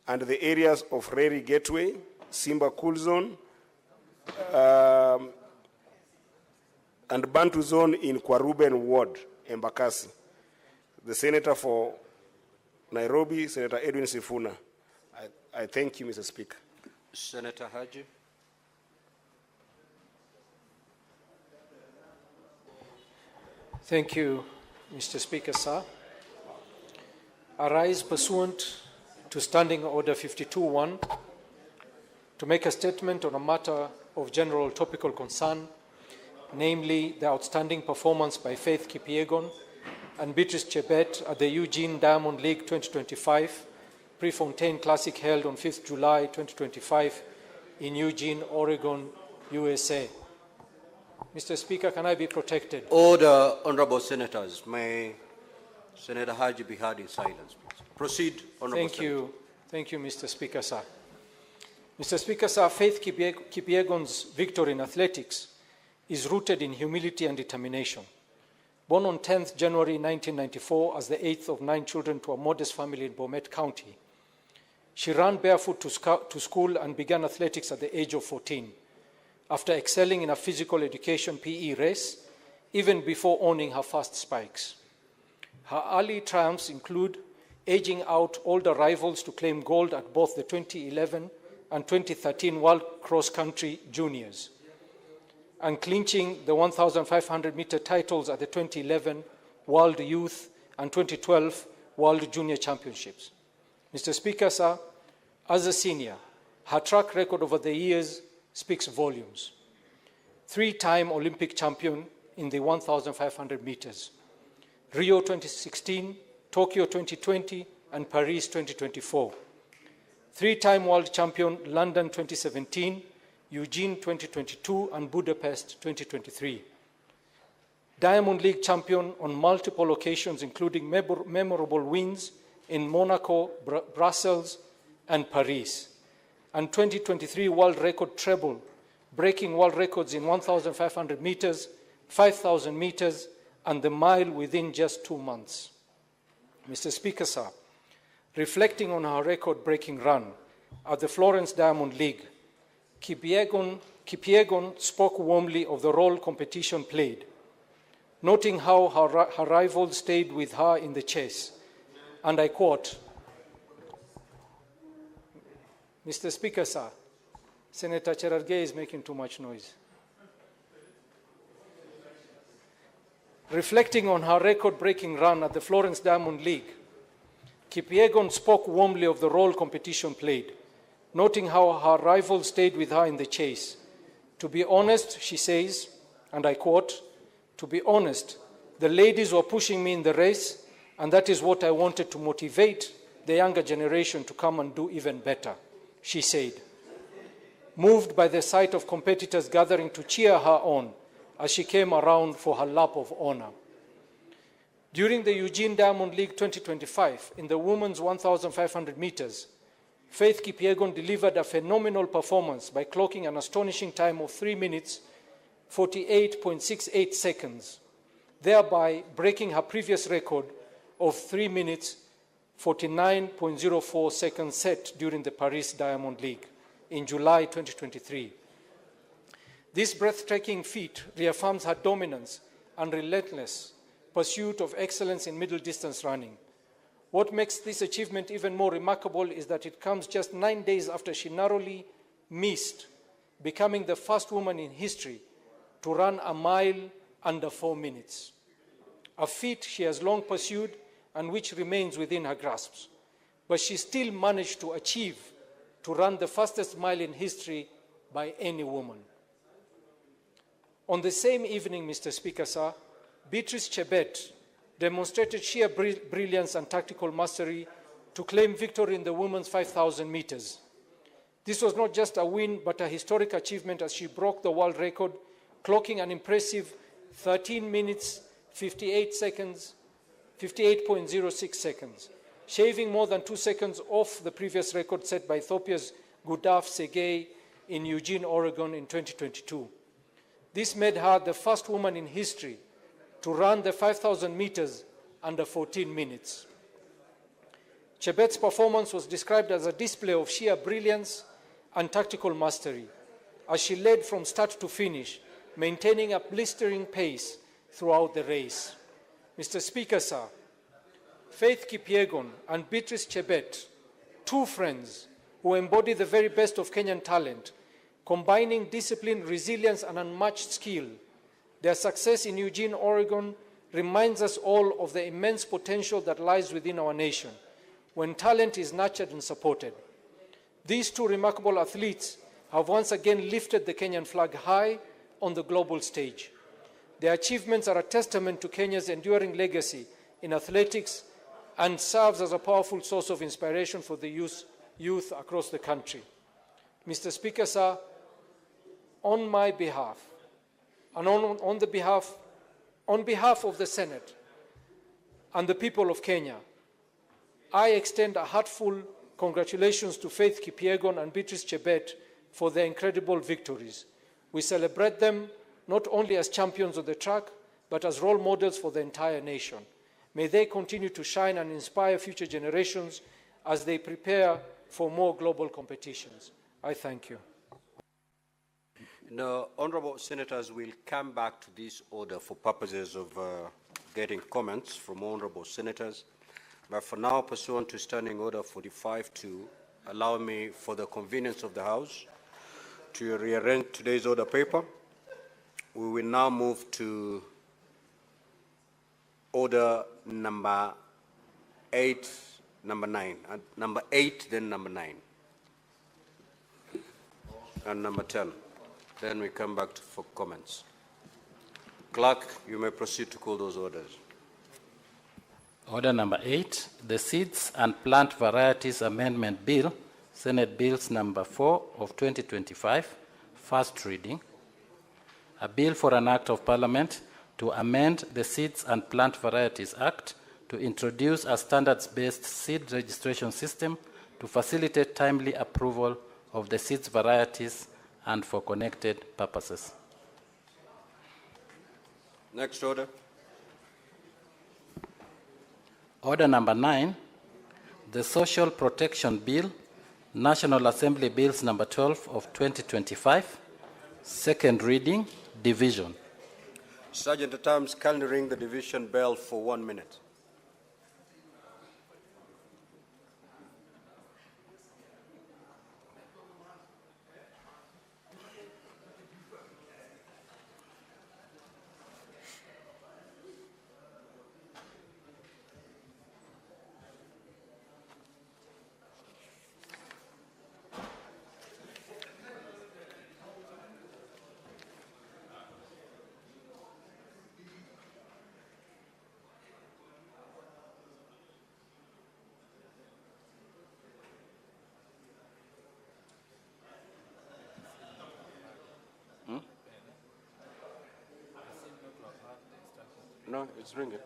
and the areas of Reri Gateway, Simba Cool Zone, and Bantu Zone in Kwaruben Ward, Embakasi. The Senator for Nairobi, Senator Edwin Sifuna. I thank you, Mr. Speaker. Senator Haji. Thank you, Mr. Speaker, sir. I rise pursuant to Standing Order 52.1 to make a statement on a matter of general topical concern, namely the outstanding performance by Faith Kipyegon and Beatrice Chebet at the Eugene Diamond League 2025 Prefontaine Classic held on 5th July 2025 in Eugene, Oregon, USA. Mr. Speaker, can I be protected? Order, honorable senators. May Senator Haji be heard in silence, please. Proceed, honorable senator. Thank you, Mr. Speaker, sir. Mr. Speaker, sir, Faith Kipyegon's victory in athletics is rooted in humility and determination. Born on 10th January 1994 as the 8th of 9 children to a modest family in Bomet County, she ran barefoot to school and began athletics at the age of 14, after excelling in a physical education PE race, even before owning her first spikes. Her early triumphs include edging out older rivals to claim gold at both the 2011 and 2013 World Cross Country Juniors, and clinching the 1,500-meter titles at the 2011 World Youth and 2012 World Junior Championships. Mr. Speaker, sir, as a senior, her track record over the years speaks volumes. 3-time Olympic champion in the 1,500 meters, Rio 2016, Tokyo 2020, and Paris 2024. 3-time world champion, London 2017, Eugene 2022, and Budapest 2023. Diamond League champion on multiple occasions, including memorable wins in Monaco, Brussels, and Paris. And 2023 world record treble, breaking world records in 1,500 meters, 5,000 meters, and the mile within just 2 months. Mr. Speaker, sir, reflecting on her record-breaking run at the Florence Diamond League, Kipyegon spoke warmly of the role competition played, noting how her rivals stayed with her in the chase. And I quote, Mr. Speaker, sir, Senator Cherargei is making too much noise. Reflecting on her record-breaking run at the Florence Diamond League, Kipyegon spoke warmly of the role competition played, noting how her rival stayed with her in the chase. To be honest, she says, and I quote, "To be honest, the ladies were pushing me in the race, and that is what I wanted to motivate the younger generation to come and do even better," she said, moved by the sight of competitors gathering to cheer her on as she came around for her lap of honor. During the Eugene Diamond League 2025, in the women's 1,500 meters, Faith Kipyegon delivered a phenomenal performance by clocking an astonishing time of 3 minutes, 48.68 seconds, thereby breaking her previous record of 3 minutes, 49.04 seconds set during the Paris Diamond League in July 2023. This breathtaking feat reaffirms her dominance and relentless pursuit of excellence in middle distance running. What makes this achievement even more remarkable is that it comes just 9 days after she narrowly missed becoming the first woman in history to run a mile under 4 minutes, a feat she has long pursued and which remains within her grasp. But she still managed to achieve to run the fastest mile in history by any woman. On the same evening, Mr. Speaker, sir, Beatrice Chebet demonstrated sheer brilliance and tactical mastery to claim victory in the women's 5,000 meters. This was not just a win, but a historic achievement as she broke the world record, clocking an impressive 13 minutes, 58 seconds, 58.06 seconds, shaving more than 2 seconds off the previous record set by Ethiopia's Gudaf Segei in Eugene, Oregon in 2022. This made her the first woman in history to run the 5,000 meters under 14 minutes. Chebet's performance was described as a display of sheer brilliance and tactical mastery, as she led from start to finish, maintaining a blistering pace throughout the race. Mr. Speaker, sir, Faith Kipyegon and Beatrice Chebet, two friends who embody the very best of Kenyan talent, combining discipline, resilience, and unmatched skill. Their success in Eugene, Oregon reminds us all of the immense potential that lies within our nation when talent is nurtured and supported. These two remarkable athletes have once again lifted the Kenyan flag high on the global stage. Their achievements are a testament to Kenya's enduring legacy in athletics and serves as a powerful source of inspiration for the youth across the country. Mr. Speaker, sir, on my behalf, and on behalf of the Senate and the people of Kenya, I extend a heartfelt congratulations to Faith Kipyegon and Beatrice Chebet for their incredible victories. We celebrate them not only as champions of the track, but as role models for the entire nation. May they continue to shine and inspire future generations as they prepare for more global competitions. I thank you. Now, honorable senators, will come back to this order for purposes of getting comments from honorable senators. But for now, pursuant to Standing Order 45-2, allow me, for the convenience of the House, to rearrange today's order paper. We will now move to order number 8, number 9, and number 8, then number 9, and number 10. Then we come back for comments. Clerk, you may proceed to call those orders. Order number 8, the Seeds and Plant Varieties Amendment Bill, Senate Bills number 4 of 2025, first reading. A bill for an act of Parliament to amend the Seeds and Plant Varieties Act to introduce a standards-based seed registration system to facilitate timely approval of the seeds varieties and for connected purposes. Next order. Order number 9, the Social Protection Bill, National Assembly Bills number 12 of 2025, second reading, division. Sergeant at Arms, kindly ring the division bell for 1 minute. No, it's ringing.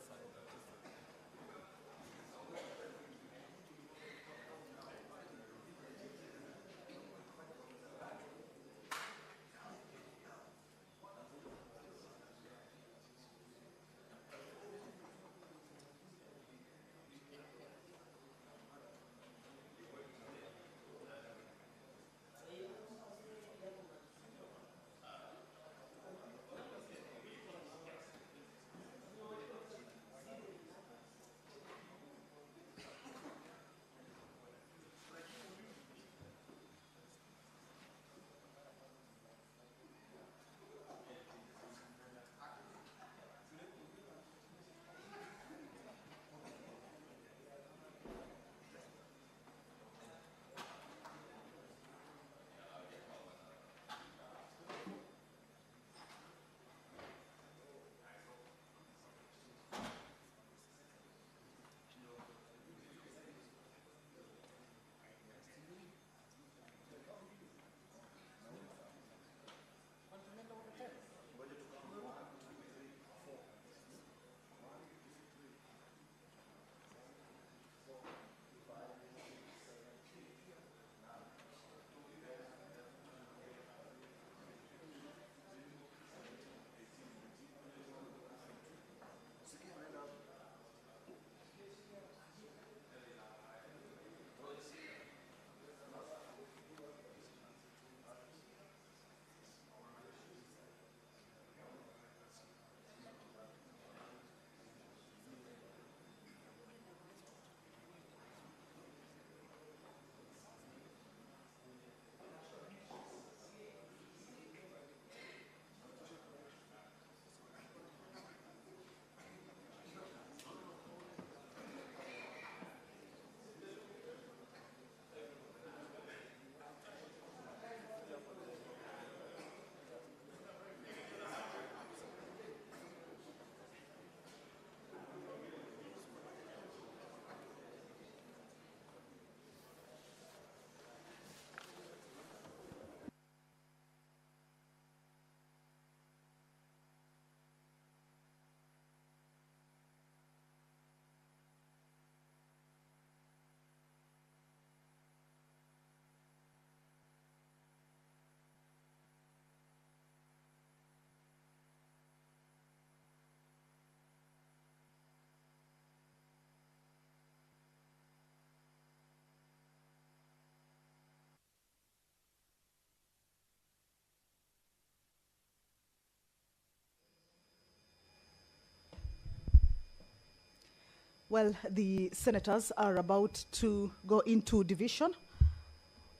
Well, the senators are about to go into division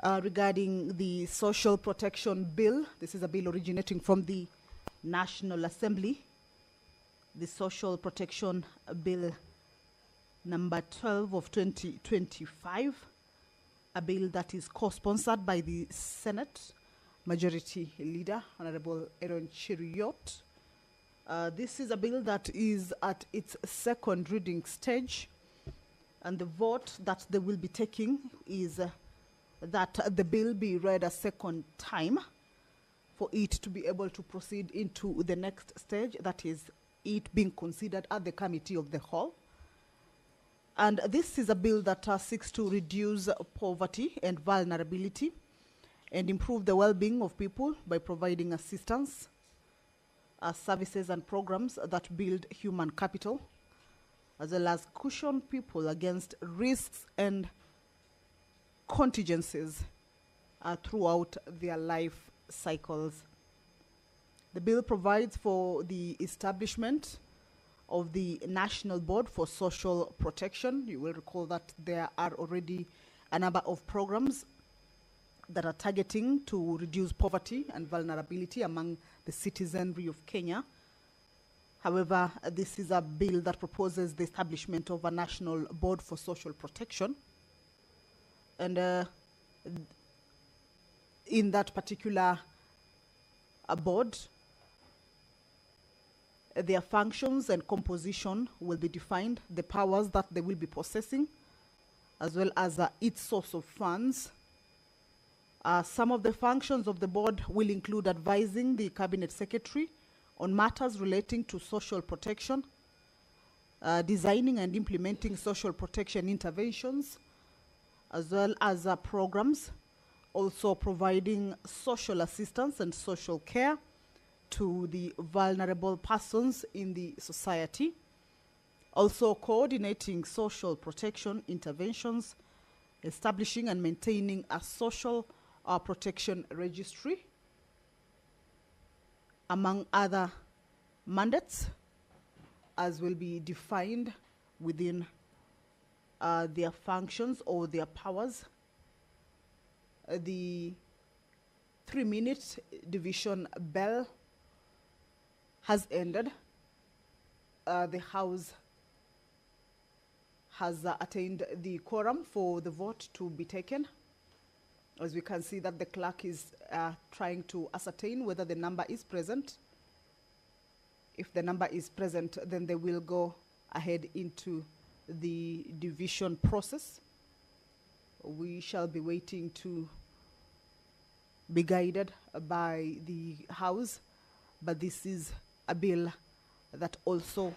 regarding the Social Protection Bill. This is a bill originating from the National Assembly. The Social Protection Bill number 12 of 2025, a bill that is co-sponsored by the Senate Majority Leader, Honorable Aaron Cheruiyot. This is a bill that is at its second reading stage, and the vote that they will be taking is that the bill be read a second time for it to be able to proceed into the next stage, that is it being considered at the Committee of the Whole. And this is a bill that seeks to reduce poverty and vulnerability and improve the well-being of people by providing assistance, services and programs that build human capital, as well as cushion people against risks and contingencies throughout their life cycles. The bill provides for the establishment of the National Board for Social Protection. You will recall that there are already a number of programs that are targeting to reduce poverty and vulnerability among the citizenry of Kenya. However, this is a bill that proposes the establishment of a National Board for Social Protection. And in that particular board, their functions and composition will be defined, the powers that they will be possessing, as well as its source of funds. Some of the functions of the board will include advising the Cabinet Secretary on matters relating to social protection, designing and implementing social protection interventions, as well as programs, also providing social assistance and social care to the vulnerable persons in the society, also coordinating social protection interventions, establishing and maintaining a social protection registry, among other mandates, as will be defined within their functions or their powers. The 3-minute division bell has ended. The House has attained the quorum for the vote to be taken. As we can see that the clerk is trying to ascertain whether the number is present. If the number is present, then they will go ahead into the division process. We shall be waiting to be guided by the House, but this is a bill that also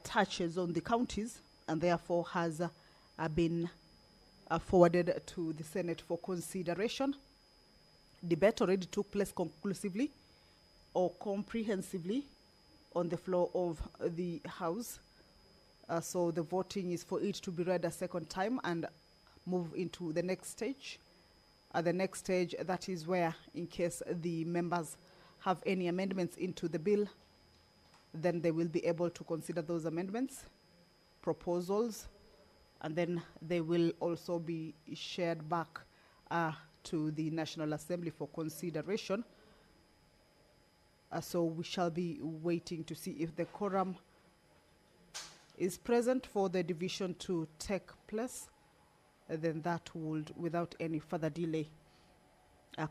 touches on the counties and therefore has been forwarded to the Senate for consideration. Debate already took place conclusively or comprehensively on the floor of the House. So the voting is for it to be read a second time and move into the next stage. The next stage, that is where, in case the members have any amendments into the bill, then they will be able to consider those amendments, proposals, and then they will also be shared back to the National Assembly for consideration. So we shall be waiting to see if the quorum is present for the division to take place. Then that would, without any further delay,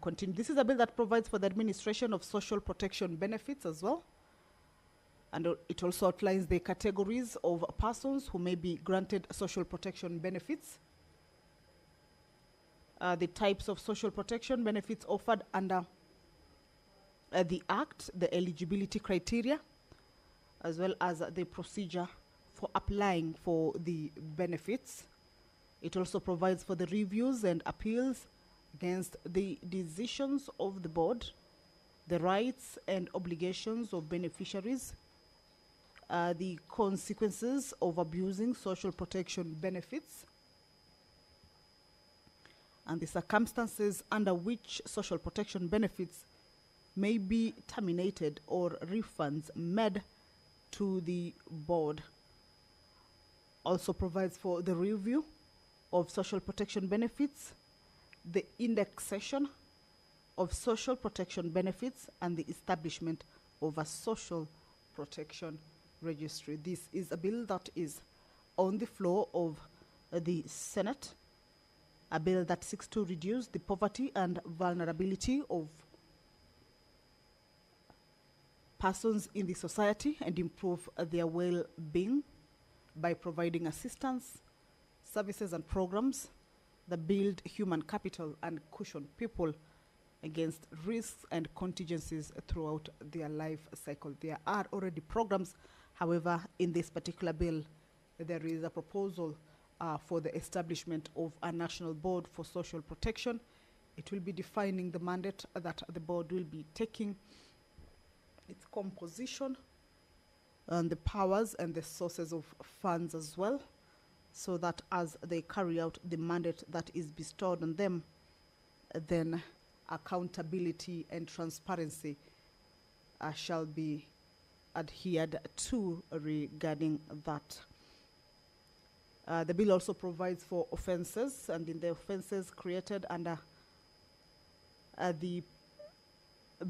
continue. This is a bill that provides for the administration of social protection benefits as well. And it also outlines the categories of persons who may be granted social protection benefits, the types of social protection benefits offered under the Act, the eligibility criteria, as well as the procedure for applying for the benefits. It also provides for the reviews and appeals against the decisions of the board, the rights and obligations of beneficiaries, the consequences of abusing social protection benefits, and the circumstances under which social protection benefits may be terminated or refunds made to the board. Also provides for the review of social protection benefits, the indexation of social protection benefits, and the establishment of a social protection registry. This is a bill that is on the floor of the Senate, a bill that seeks to reduce the poverty and vulnerability of persons in the society and improve their well-being by providing assistance, services and programs that build human capital and cushion people against risks and contingencies throughout their life cycle. There are already programs. However, in this particular bill, there is a proposal for the establishment of a national board for social protection. It will be defining the mandate that the board will be taking, its composition, and the powers and the sources of funds as well, so that as they carry out the mandate that is bestowed on them, then accountability and transparency shall be adhered to regarding that. The bill also provides for offences, and in the offences created under the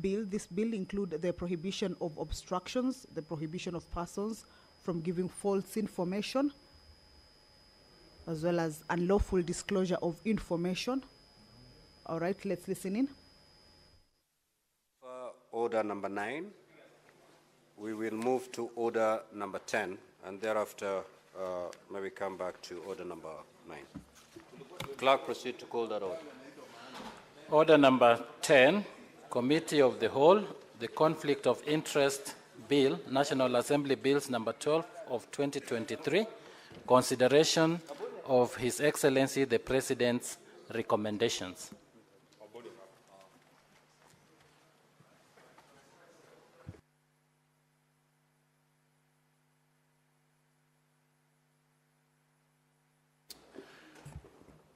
bill, this bill include the prohibition of obstructions, the prohibition of persons from giving false information, as well as unlawful disclosure of information. All right, let's listen in. Order number 9. We will move to order number 10, and thereafter maybe come back to order number 9. Clerk, proceed to call that order. Order number 10, Committee of the Whole, the Conflict of Interest Bill, National Assembly Bills number 12 of 2023, consideration of His Excellency the President's recommendations.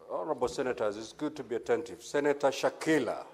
Honorable Senators, it's good to be attentive. Senator Shakila.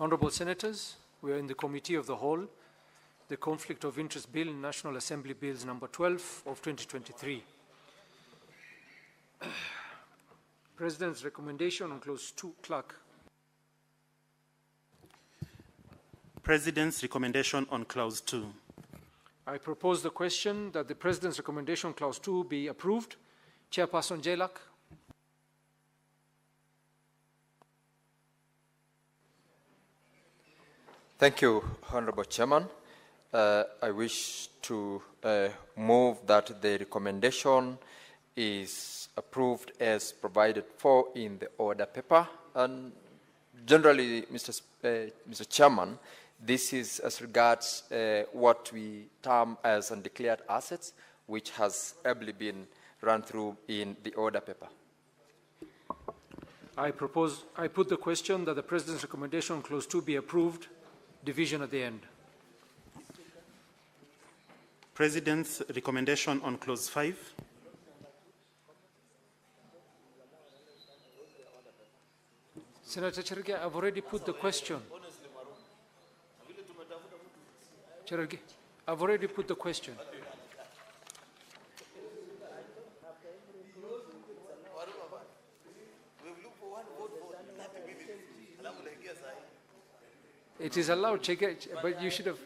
Honorable Senators, we are in the Committee of the Whole, the Conflict of Interest Bill, National Assembly Bills number 12 of 2023. President's recommendation on clause 2, clerk. President's recommendation on clause 2. I propose the question that the President's recommendation clause 2 be approved. Chairperson Jelak. Thank you, Honorable Chairman. I wish to move that the recommendation is approved as provided for in the order paper. And generally, Mr. Chairman, this is as regards what we term as undeclared assets, which has ably been run through in the order paper. I put the question that the President's recommendation clause 2 be approved. Division at the end. President's recommendation on clause 5. Senator Cherargei, I've already put the question. Cherargei, I've already put the question. It is allowed, but you should have.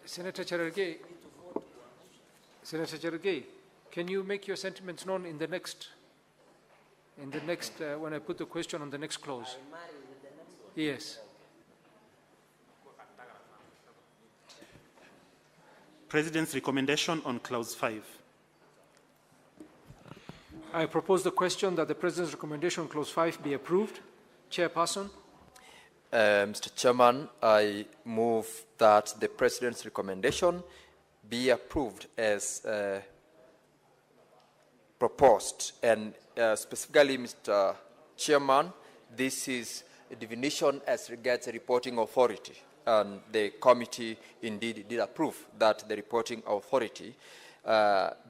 Senator Cherargei, can you make your sentiments known in the next, when I put the question on the next clause? Yes. President's recommendation on clause 5. I propose the question that the President's recommendation on clause 5 be approved. Chairperson. Mr. Chairman, I move that the President's recommendation be approved as proposed. And specifically, Mr. Chairman, this is a definition as regards the reporting authority. And the committee indeed did approve that the reporting authority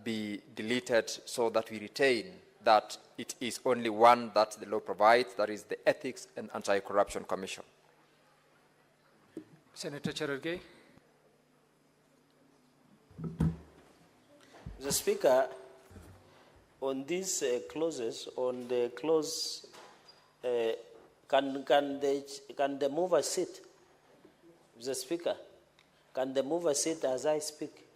be deleted so that we retain that it is only one that the law provides, that is the Ethics and Anti-Corruption Commission. Senator Cherargei. Mr. Speaker, on these clauses, on the clause, can the mover sit? Mr. Speaker, can the mover sit as I speak?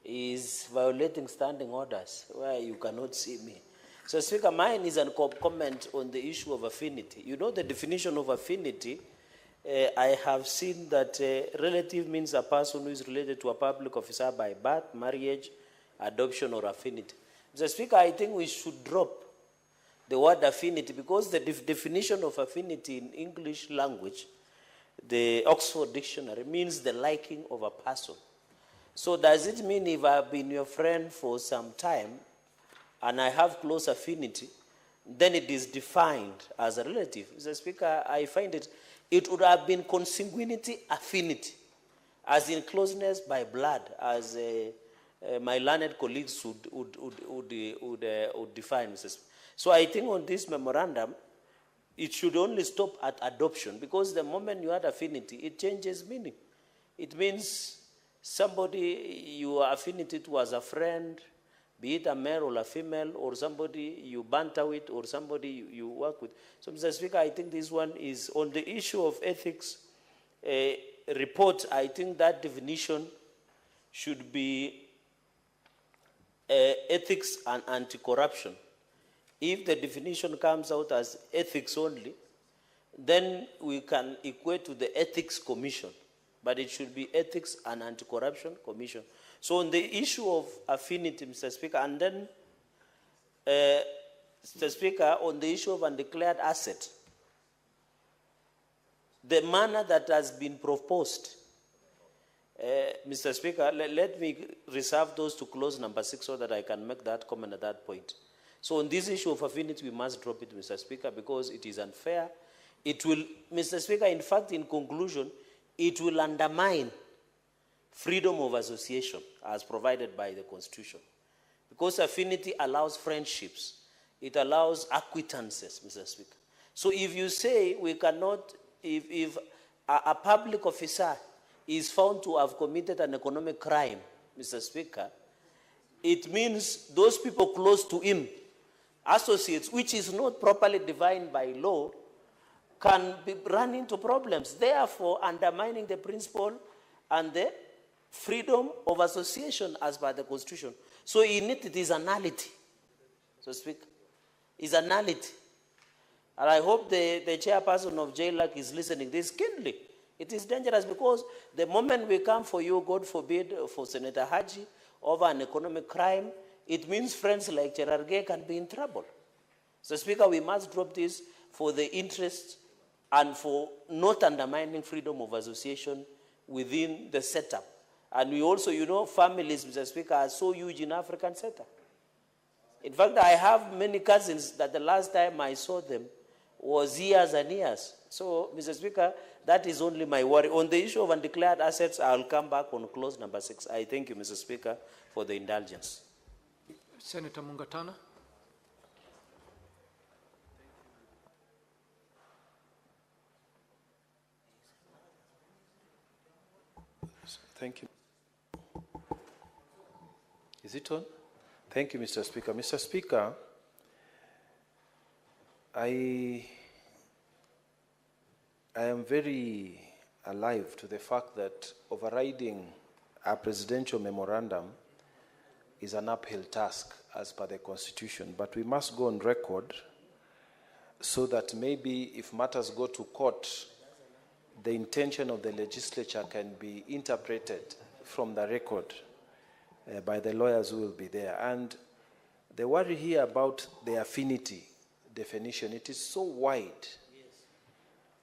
Is violating standing orders where you cannot see me. So, Speaker, mine is a comment on the issue of affinity. You know the definition of affinity. I have seen that relative means a person who is related to a public officer by birth, marriage, adoption, or affinity. Mr. Speaker, I think we should drop the word affinity because the definition of affinity in English language, the Oxford Dictionary, means the liking of a person. So does it mean if I've been your friend for some time and I have close affinity, then it is defined as a relative? Mr. Speaker, I find it would have been consanguinity affinity, as in closeness by blood, as my learned colleagues would define, Mr. Speaker. So I think on this memorandum, it should only stop at adoption, because the moment you add affinity, it changes meaning. It means somebody you are affinity to as a friend, be it a male or a female, or somebody you banter with, or somebody you work with. So, Mr. Speaker, I think this one is on the issue of ethics report. I think that definition should be ethics and anti-corruption. If the definition comes out as ethics only, then we can equate to the Ethics Commission, but it should be Ethics and Anti-Corruption Commission. So on the issue of affinity, Mr. Speaker, and then, Mr. Speaker, on the issue of undeclared asset, the manner that has been proposed, Mr. Speaker, let me reserve those to clause number 6 so that I can make that comment at that point. So on this issue of affinity, we must drop it, Mr. Speaker, because it is unfair. It will, Mr. Speaker, in fact, in conclusion, it will undermine freedom of association as provided by the Constitution. Because affinity allows friendships. It allows acquaintances, Mr. Speaker. So if you say we cannot, if a public officer is found to have committed an economic crime, Mr. Speaker, it means those people close to him, associates, which is not properly defined by law, can run into problems, therefore undermining the principle and the freedom of association as per the Constitution. So in it is a nullity, so to speak. It's a nullity. And I hope the chairperson of JLAC is listening this keenly. It is dangerous because the moment we come for you, God forbid, for Senator Haji, over an economic crime, it means friends like Cherargei can be in trouble. So, Speaker, we must drop this for the interest and for not undermining freedom of association within the setup. And we also, you know, families, Mr. Speaker, are so huge in African setup. In fact, I have many cousins that the last time I saw them was years and years. So, Mr. Speaker, that is only my worry. On the issue of undeclared assets, I'll come back on clause number 6. I thank you, Mr. Speaker, for the indulgence. Senator Mungatana. Thank you. Is it on? Thank you, Mr. Speaker. Mr. Speaker, I am very alive to the fact that overriding a presidential memorandum is an uphill task as per the Constitution. But we must go on record so that maybe if matters go to court, the intention of the legislature can be interpreted from the record by the lawyers who will be there. And the worry here about the affinity definition, it is so wide,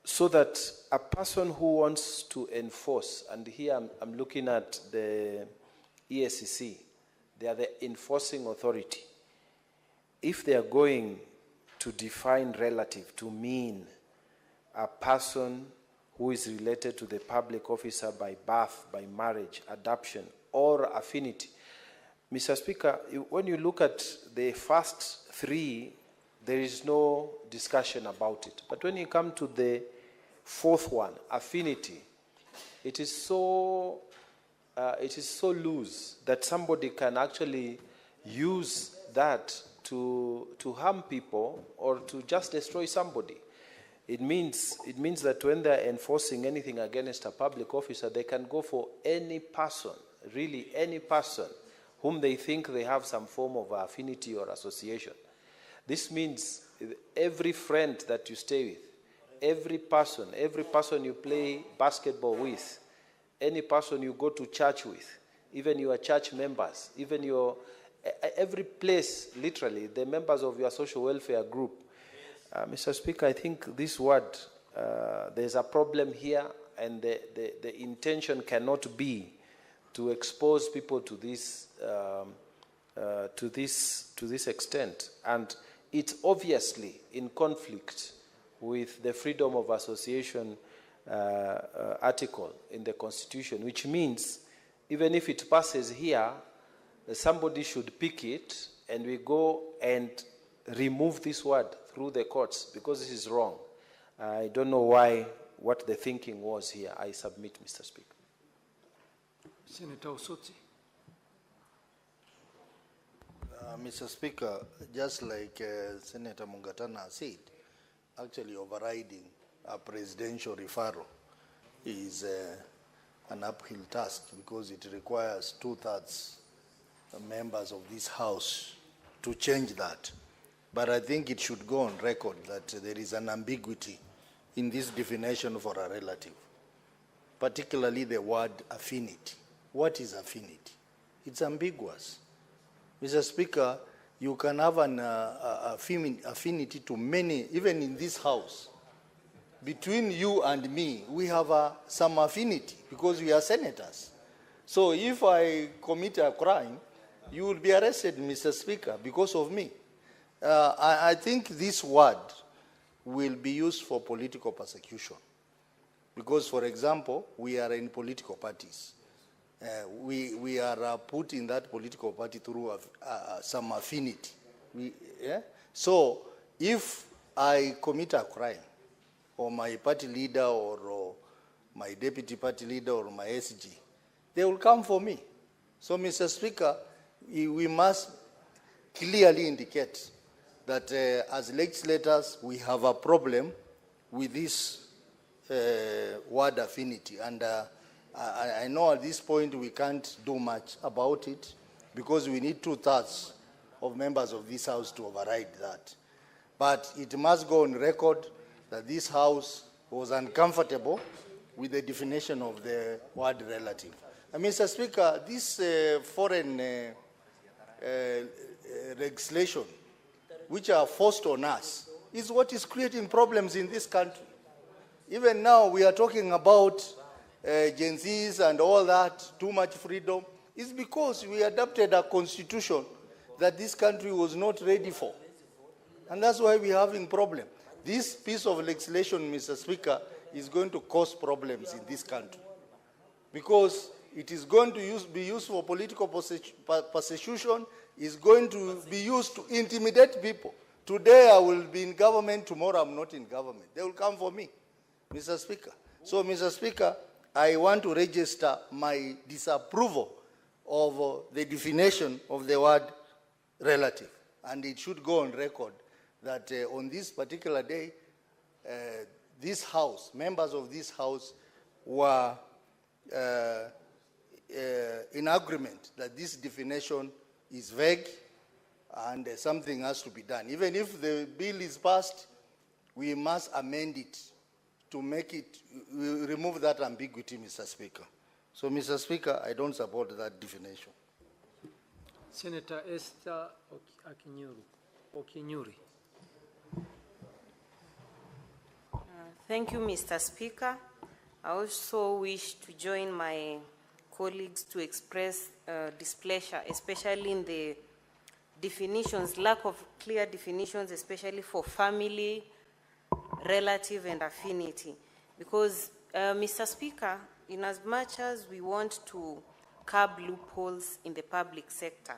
so that a person who wants to enforce, and here I'm looking at the EACC, they are the enforcing authority. If they are going to define relative to mean a person who is related to the public officer by birth, by marriage, adoption, or affinity, Mr. Speaker, when you look at the first three, there is no discussion about it. But when you come to the fourth one, affinity, it is so loose that somebody can actually use that to harm people or to just destroy somebody. It means that when they're enforcing anything against a public officer, they can go for any person, really any person, whom they think they have some form of affinity or association. This means every friend that you stay with, every person you play basketball with, any person you go to church with, even your church members, even every place, literally, the members of your social welfare group. Mr. Speaker, I think this word, there's a problem here, and the intention cannot be to expose people to this extent. And it's obviously in conflict with the freedom of association article in the Constitution, which means even if it passes here, somebody should pick it and we go and remove this word through the courts, because this is wrong. I don't know what the thinking was here. I submit, Mr. Speaker. Senator Osotsi. Mr. Speaker, just like Senator Mungatana said, actually overriding a presidential referral is an uphill task, because it requires 2/3 members of this House to change that. But I think it should go on record that there is an ambiguity in this definition for a relative, particularly the word affinity. What is affinity? It's ambiguous. Mr. Speaker, you can have an affinity to many, even in this House. Between you and me, we have some affinity because we are senators. So if I commit a crime, you will be arrested, Mr. Speaker, because of me. I think this word will be used for political persecution. Because, for example, we are in political parties. We are put in that political party through some affinity. So if I commit a crime, or my party leader or my deputy party leader or my SG, they will come for me. So, Mr. Speaker, we must clearly indicate that as legislators, we have a problem with this word affinity. And I know at this point we can't do much about it because we need 2/3 of members of this House to override that. But it must go on record that this House was uncomfortable with the definition of the word relative. And Mr. Speaker, this foreign legislation, which are forced on us, is what is creating problems in this country. Even now, we are talking about Gen Zs and all that, too much freedom. It's because we adopted a constitution that this country was not ready for. And that's why we're having problems. This piece of legislation, Mr. Speaker, is going to cause problems in this country because it is going to be used for political persecution, is going to be used to intimidate people. Today I will be in government, tomorrow I'm not in government. They will come for me, Mr. Speaker. So, Mr. Speaker, I want to register my disapproval of the definition of the word relative. And it should go on record that on this particular day, this House, members of this House, were in agreement that this definition is vague and something has to be done. Even if the bill is passed, we must amend it to make it, remove that ambiguity, Mr. Speaker. So, Mr. Speaker, I don't support that definition. Senator Esther Okinyuri. Thank you, Mr. Speaker. I also wish to join my colleagues to express displeasure, especially in the definitions, lack of clear definitions, especially for family, relative, and affinity. Because, Mr. Speaker, in as much as we want to curb loopholes in the public sector,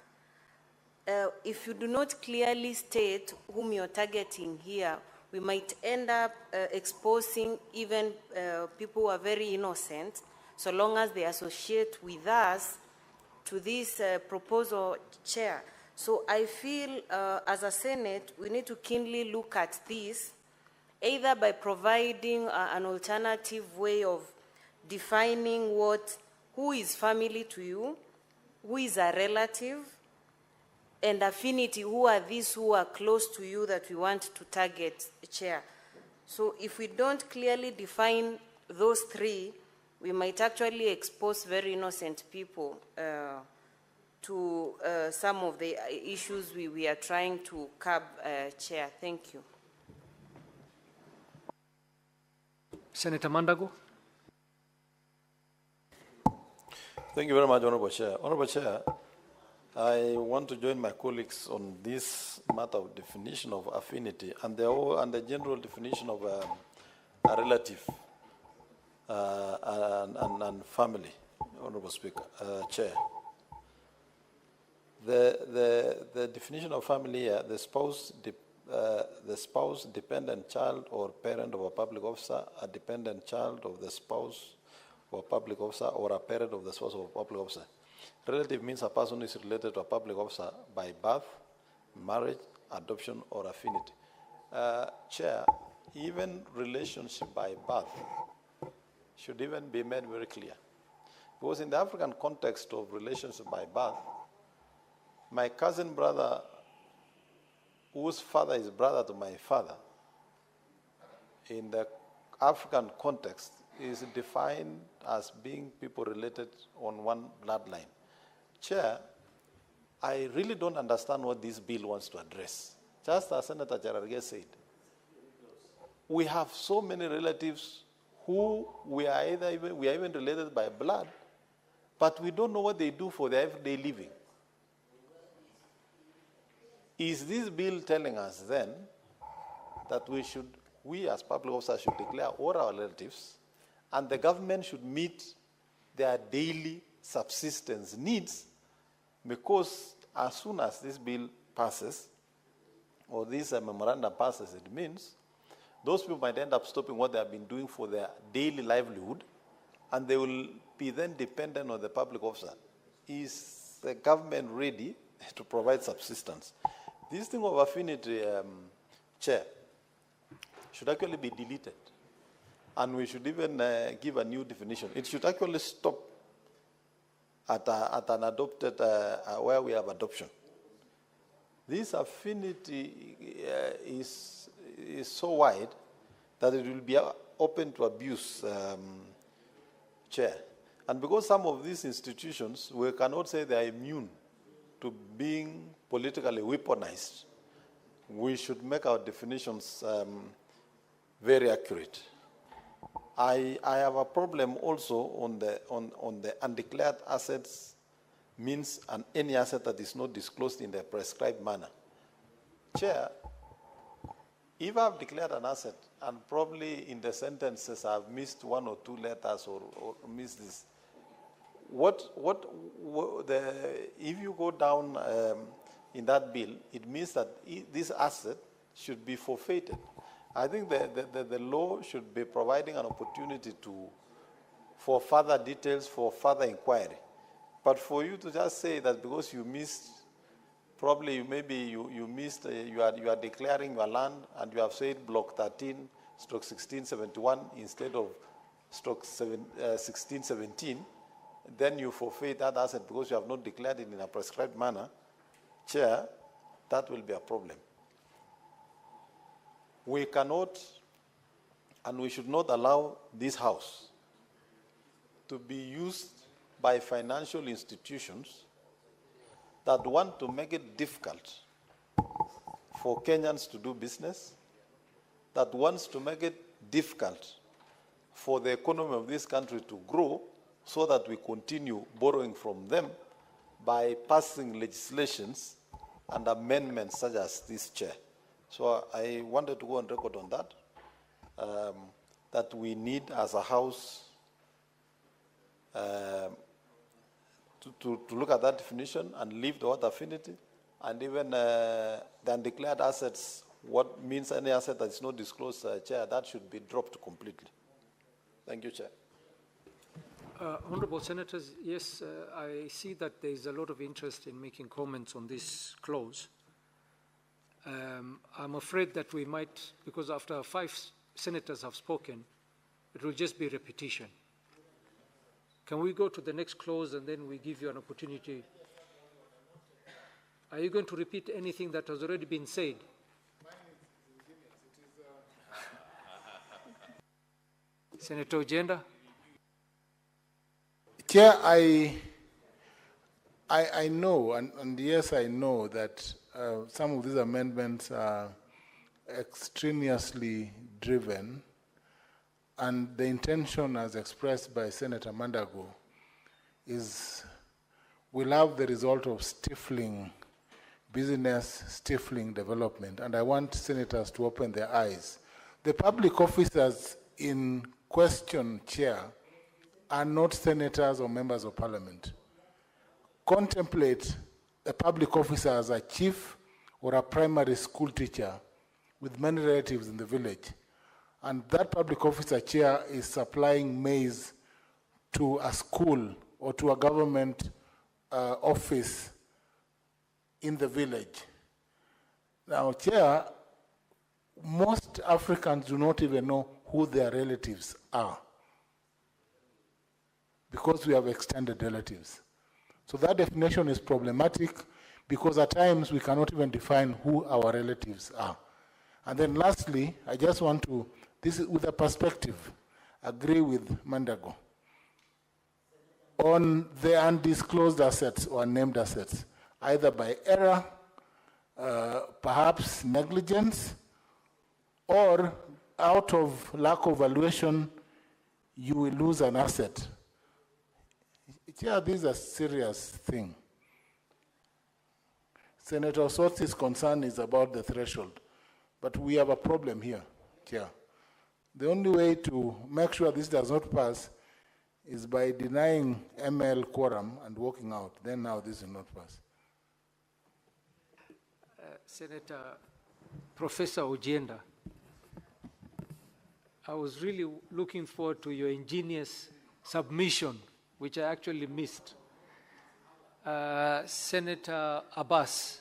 if you do not clearly state whom you're targeting here, we might end up exposing even people who are very innocent, so long as they associate with us to this proposal, Chair. So I feel as a Senate, we need to keenly look at this, either by providing an alternative way of defining who is family to you, who is a relative, and affinity, who are these who are close to you that we want to target, Chair. So if we don't clearly define those three, we might actually expose very innocent people to some of the issues we are trying to curb, Chair. Thank you. Senator Mandago. Thank you very much, Honorable Chair. Honorable Chair, I want to join my colleagues on this matter of definition of affinity and the general definition of a relative and family, Honorable Speaker, Chair. The definition of family here, the spouse, dependent child or parent of a public officer, a dependent child of the spouse or public officer, or a parent of the spouse of a public officer. Relative means a person who is related to a public officer by birth, marriage, adoption, or affinity. Chair, even relationship by birth should even be made very clear. Because in the African context of relationship by birth, my cousin brother, whose father is brother to my father, in the African context, is defined as being people related on one bloodline. Chair, I really don't understand what this bill wants to address. Just as Senator Cherargei said, we have so many relatives who we are even related by blood, but we don't know what they do for their everyday living. Is this bill telling us then that we as public officers should declare all our relatives, and the government should meet their daily subsistence needs, because as soon as this bill passes, or this memorandum passes, it means those people might end up stopping what they have been doing for their daily livelihood, and they will be then dependent on the public officer. Is the government ready to provide subsistence? This thing of affinity, Chair, should actually be deleted. And we should even give a new definition. It should actually stop at an adopted, where we have adoption. This affinity is so wide that it will be open to abuse, Chair. And because some of these institutions, we cannot say they are immune to being politically weaponized, we should make our definitions very accurate. I have a problem also on the undeclared assets means and any asset that is not disclosed in the prescribed manner. Chair, if I've declared an asset and probably in the sentences I've missed one or two letters or missed this, if you go down in that bill, it means that this asset should be forfeited. I think the law should be providing an opportunity for further details, for further inquiry. But for you to just say that because you missed, probably maybe you missed, you are declaring your land and you have said block 13/1671 instead of 1617, then you forfeit that asset because you have not declared it in a prescribed manner, Chair, that will be a problem. We cannot and we should not allow this house to be used by financial institutions that want to make it difficult for Kenyans to do business, that wants to make it difficult for the economy of this country to grow so that we continue borrowing from them by passing legislations and amendments such as this, Chair. So I wanted to go on record on that, that we need as a house to look at that definition and leave the word affinity, and even the undeclared assets, what means any asset that is not disclosed, Chair, that should be dropped completely. Thank you, Chair. Honorable Senators, yes, I see that there is a lot of interest in making comments on this clause. I'm afraid that we might, because after 5 senators have spoken, it will just be repetition. Can we go to the next clause and then we give you an opportunity? Are you going to repeat anything that has already been said? Senator Ojenda? Chair, I know, and yes, I know that some of these amendments are extraneously driven, and the intention as expressed by Senator Mandago is we'll have the result of stifling business, stifling development, and I want senators to open their eyes. The public officers in question, Chair, are not senators or members of parliament. Contemplate a public officer as a chief or a primary school teacher with many relatives in the village. And that public officer, Chair, is supplying maize to a school or to a government office in the village. Now, Chair, most Africans do not even know who their relatives are, because we have extended relatives. So that definition is problematic because at times we cannot even define who our relatives are. And then lastly, I just want to, this is with a perspective, agree with Mandago. On the undisclosed assets or unnamed assets, either by error, perhaps negligence, or out of lack of valuation, you will lose an asset. Yeah, this is a serious thing. Senator Osothi's concern is about the threshold, but we have a problem here, Chair. The only way to make sure this does not pass is by denying ML quorum and walking out. Then now this will not pass. Senator Professor Ojenda, I was really looking forward to your ingenious submission, which I actually missed. Senator Abbas,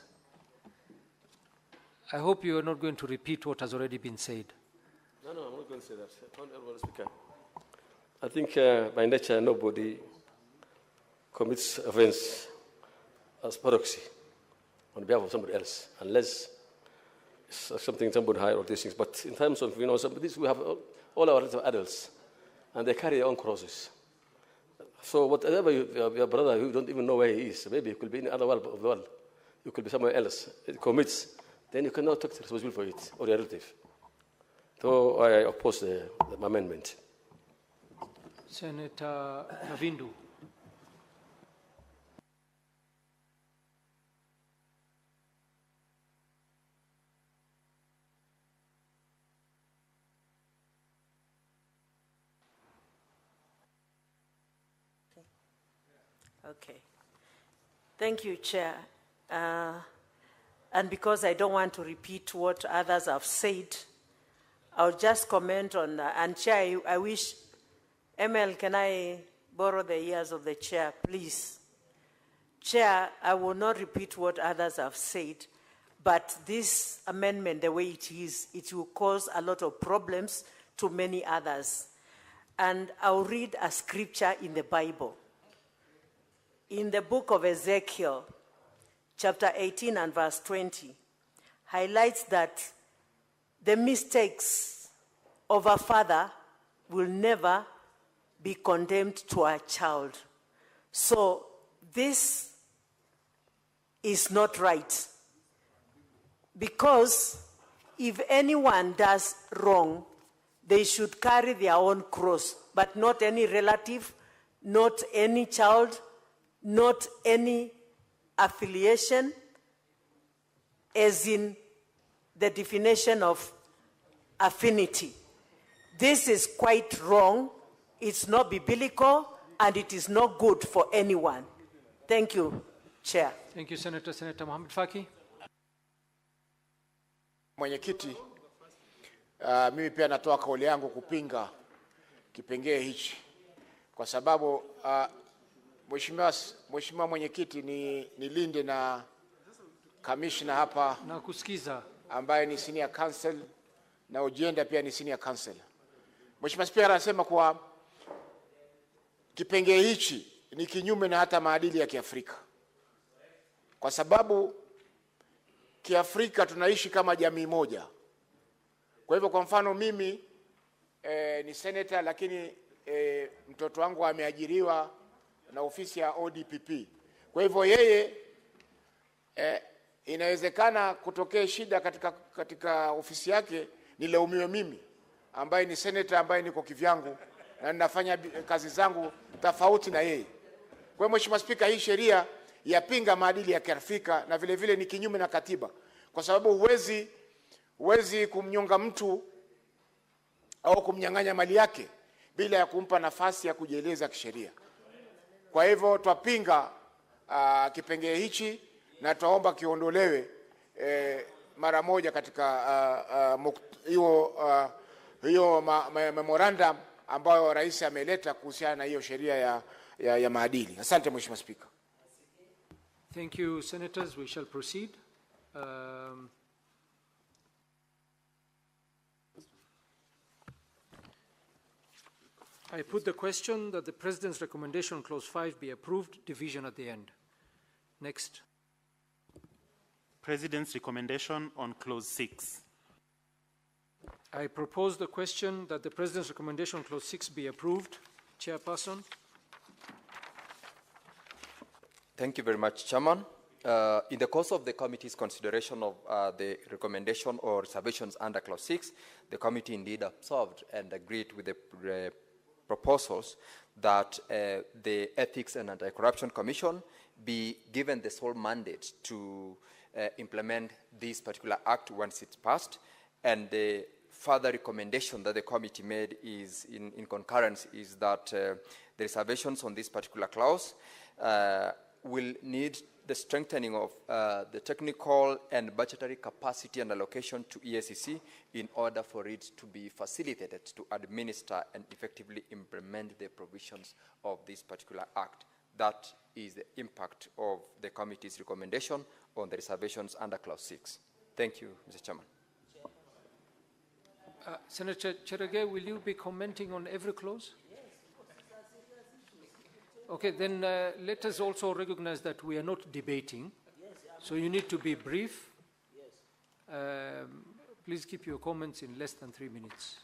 I hope you are not going to repeat what has already been said. No, I'm not going to say that. Honorable Speaker, I think by nature nobody commits offense as proxy on behalf of somebody else, unless it's something somebody hired or these things. But in terms of, you know, this, we have all our adults, and they carry their own crosses. So whatever your brother who don't even know where he is, maybe he could be in the other world of the world, you could be somewhere else, it commits, then you cannot take responsibility for it, or your relative. So I oppose the amendment. Senator Navindu. Okay. Thank you, Chair. And because I don't want to repeat what others have said, I'll just comment on that. And Chair, I wish, ML, can I borrow the ears of the Chair, please? Chair, I will not repeat what others have said, but this amendment, the way it is, it will cause a lot of problems to many others. and I'll read a scripture in the Bible. In the book of Ezekiel, chapter 18 and verse 20, highlights that the mistakes of a father will never be condemned to a child. So this is not right. Because if anyone does wrong, they should carry their own cross, but not any relative, not any child, not any affiliation, as in the definition of affinity. This is quite wrong. It's not biblical, and it is not good for anyone. Thank you, Chair. Thank you, Senator. Senator Mohamed Faki. Mwenyekiti, mimi pia natoa kauli yangu kupinga kipengee hichi kwa sababu Mheshimiwa Mwenyekiti ni linde na commissioner hapa na kusikiza ambaye ni senior counsel na Ojienda pia ni senior counsel. Mheshimiwa Speaker anasema kwa kipengee hichi ni kinyume na hata maadili ya Kiafrika. Kwa sababu Kiafrika tunaishi kama jamii moja. Kwa hivyo kwa mfano mimi ni senator lakini mtoto wangu ameajiriwa na ofisi ya ODPP. Kwa hivyo yeye inawezekana kutokea shida katika ofisi yake nilaumiwe mimi ambaye ni senator ambaye niko kivyangu na ninafanya kazi zangu tofauti na yeye. Kwa hiyo Mheshimiwa Speaker, hii sheria yapinga maadili ya Kiafrika na vile vile ni kinyume na katiba. Kwa sababu huwezi kumnyonga mtu au kumnyang'anya mali yake bila ya kumpa nafasi ya kujieleza kisheria. Kwa hivyo twapinga kipengee hichi na twaomba kiondolewe mara moja katika hiyo memorandum ambayo rais ameleta kuhusiana na hiyo sheria ya maadili. Asante Mheshimiwa Speaker. Thank you, Senators. We shall proceed. I put the question that the President's recommendation, Clause 5, be approved, division at the end. Next. President's recommendation on Clause 6. I propose the question that the President's recommendation, Clause 6, be approved. Chairperson. Thank you very much, Chairman. In the course of the committee's consideration of the recommendation or reservations under Clause 6, the committee indeed observed and agreed with the proposals that the Ethics and Anti-Corruption Commission be given the sole mandate to implement this particular act once it's passed, and the further recommendation that the committee made is in concurrence is that the reservations on this particular clause will need the strengthening of the technical and budgetary capacity and allocation to EACC in order for it to be facilitated to administer and effectively implement the provisions of this particular act. That is the impact of the committee's recommendation on the reservations under Clause 6. Thank you, Mr. Chairman. Senator Cherage, will you be commenting on every clause? Okay, then let us also recognize that we are not debating, so you need to be brief. Please keep your comments in less than 3 minutes.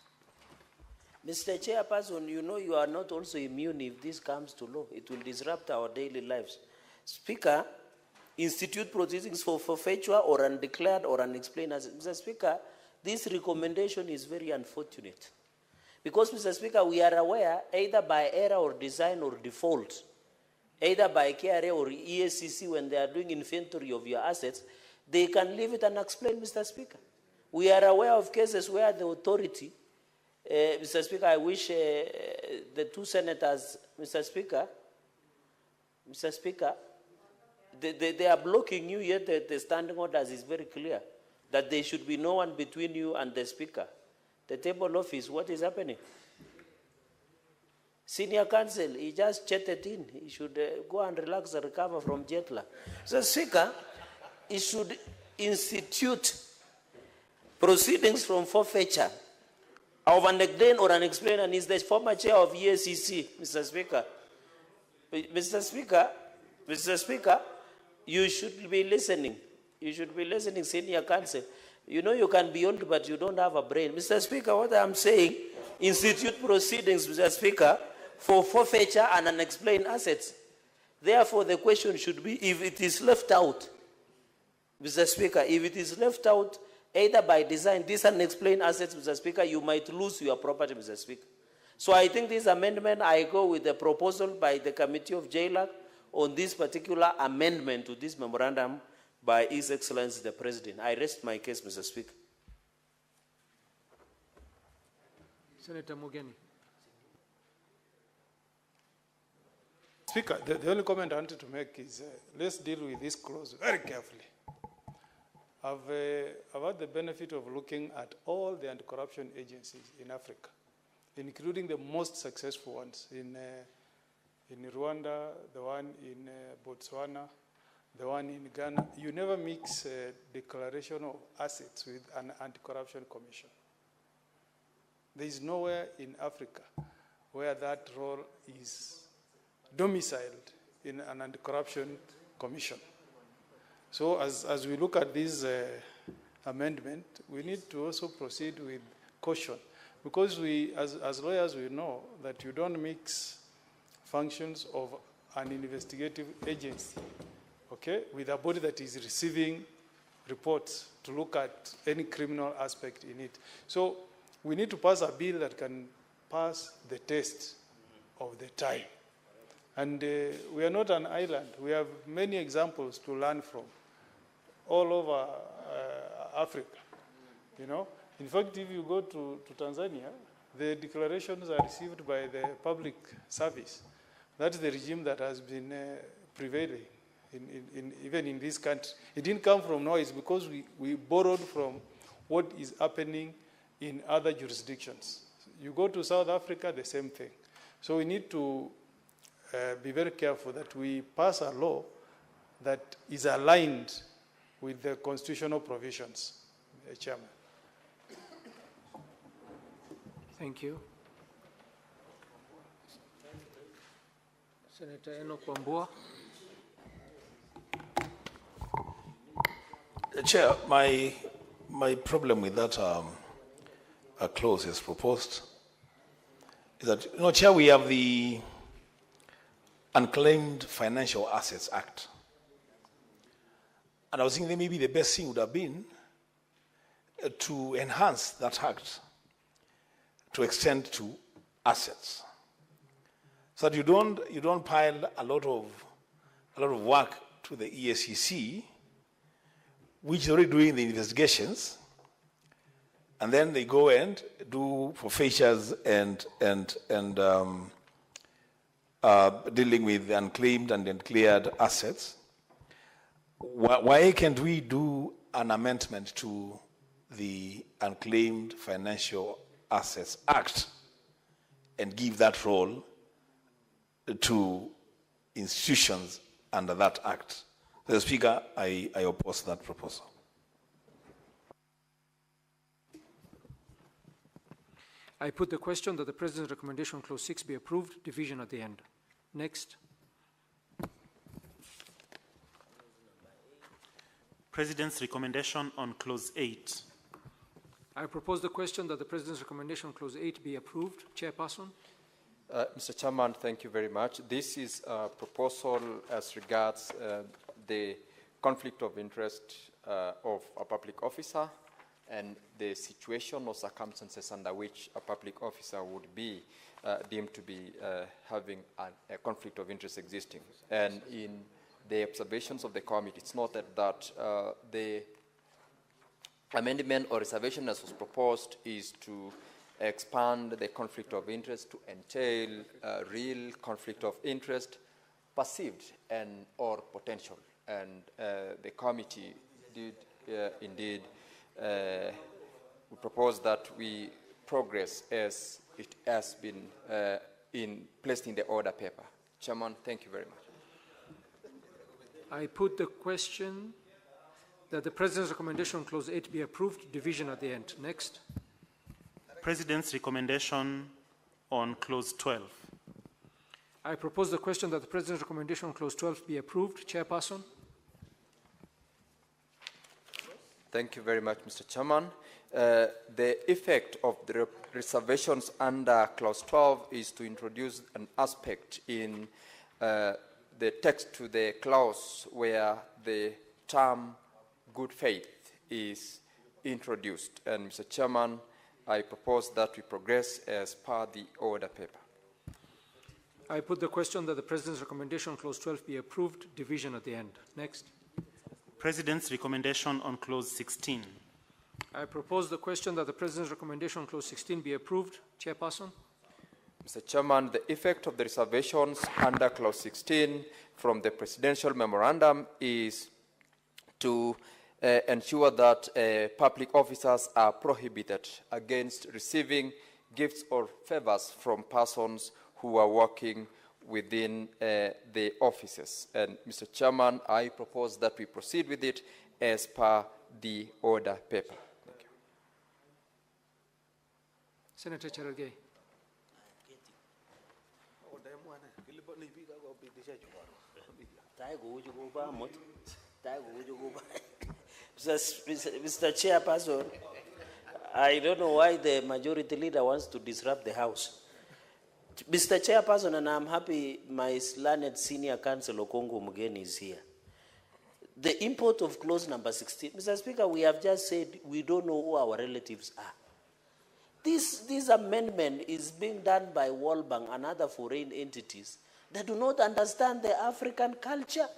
Mr. Chairperson, you know you are not also immune if this comes to law. It will disrupt our daily lives. Speaker, institute proceedings for forfeiture or undeclared or unexplained. As Mr. Speaker, this recommendation is very unfortunate. Because, Mr. Speaker, we are aware, either by error or design or default, either by KRA or EACC, when they are doing inventory of your assets, they can leave it unexplained, Mr. Speaker. We are aware of cases where the authority, Mr. Speaker, I wish the two senators, Mr. Speaker, they are blocking you, yet the standing orders is very clear that there should be no one between you and the Speaker. The table office, what is happening? Senior counsel, he just chatted in. He should go and relax and recover from jet lag. So, Speaker, he should institute proceedings from forfeiture of an explain or unexplained, and is the former chair of EACC, Mr. Speaker. Mr. Speaker, you should be listening. You should be listening, senior counsel. You know you can be old, but you don't have a brain. Mr. Speaker, what I'm saying, institute proceedings, Mr. Speaker, for forfeiture and unexplained assets. Therefore, the question should be, if it is left out, Mr. Speaker, if it is left out, either by design, these unexplained assets, Mr. Speaker, you might lose your property, Mr. Speaker. So I think this amendment, I go with the proposal by the Committee of JLAC on this particular amendment to this memorandum by His Excellency the President. I rest my case, Mr. Speaker. Senator Mugeni. Speaker, the only comment I wanted to make is let's deal with this clause very carefully. I've had the benefit of looking at all the anti-corruption agencies in Africa, including the most successful ones in Rwanda, the one in Botswana, the one in Ghana. You never mix declaration of assets with an anti-corruption commission. There is nowhere in Africa where that role is domiciled in an anti-corruption commission. So as we look at this amendment, we need to also proceed with caution, because we, as lawyers, we know that you don't mix functions of an investigative agency, okay, with a body that is receiving reports to look at any criminal aspect in it. So we need to pass a bill that can pass the test of the time. And we are not an island. We have many examples to learn from all over Africa, you know. In fact, if you go to Tanzania, the declarations are received by the public service. That's the regime that has been prevailing even in this country. It didn't come from noise, because we borrowed from what is happening in other jurisdictions. You go to South Africa, the same thing. So we need to be very careful that we pass a law that is aligned with the constitutional provisions, Chairman. Thank you. Senator Enoch Wambua. Chair, my problem with that clause as proposed is that, you know, Chair, we have the Unclaimed Financial Assets Act. And I was thinking that maybe the best thing would have been to enhance that act to extend to assets, so that you don't pile a lot of work to the EACC, which is already doing the investigations, and then they go and do forfeitures and dealing with unclaimed and uncleared assets. Why can't we do an amendment to the Unclaimed Financial Assets Act and give that role to institutions under that act? Mr. Speaker, I oppose that proposal. I put the question that the President's recommendation clause 6 be approved, division at the end. Next. President's recommendation on clause 8. I propose the question that the President's recommendation on clause 8 be approved. Chairperson. Mr. Chairman, thank you very much. This is a proposal as regards the conflict of interest of a public officer and the situation or circumstances under which a public officer would be deemed to be having a conflict of interest existing. And in the observations of the committee, it's noted that the amendment or reservation as was proposed is to expand the conflict of interest to entail a real conflict of interest, perceived and or potential. And the committee did indeed we propose that we progress as it has been placed in the order paper. Chairman, thank you very much. I put the question that the President's recommendation on clause 8 be approved, division at the end. Next. President's recommendation on Clause 12. I propose the question that the President's recommendation on Clause 12 be approved. Chairperson. Thank you very much, Mr. Chairman. The effect of the reservations under Clause 12 is to introduce an aspect in the text to the clause where the term good faith is introduced. And Mr. Chairman, I propose that we progress as per the order paper. I put the question that the President's recommendation on Clause 12 be approved. Division at the end. Next. President's recommendation on Clause 16. I propose the question that the President's recommendation on Clause 16 be approved. Chairperson. Mr. Chairman, the effect of the reservations under Clause 16 from the Presidential Memorandum is to ensure that public officers are prohibited against receiving gifts or favors from persons who are working within the offices. And Mr. Chairman, I propose that we proceed with it as per the order paper. Thank you. Senator Cherargei. Mr. Chairperson, I don't know why the majority leader wants to disrupt the House. Mr. Chairperson, and I'm happy my learned senior counsel Okongo Mugeni is here. The import of clause number 16, Mr. Speaker, we have just said we don't know who our relatives are. This amendment is being done by World Bank and other foreign entities that do not understand the African culture.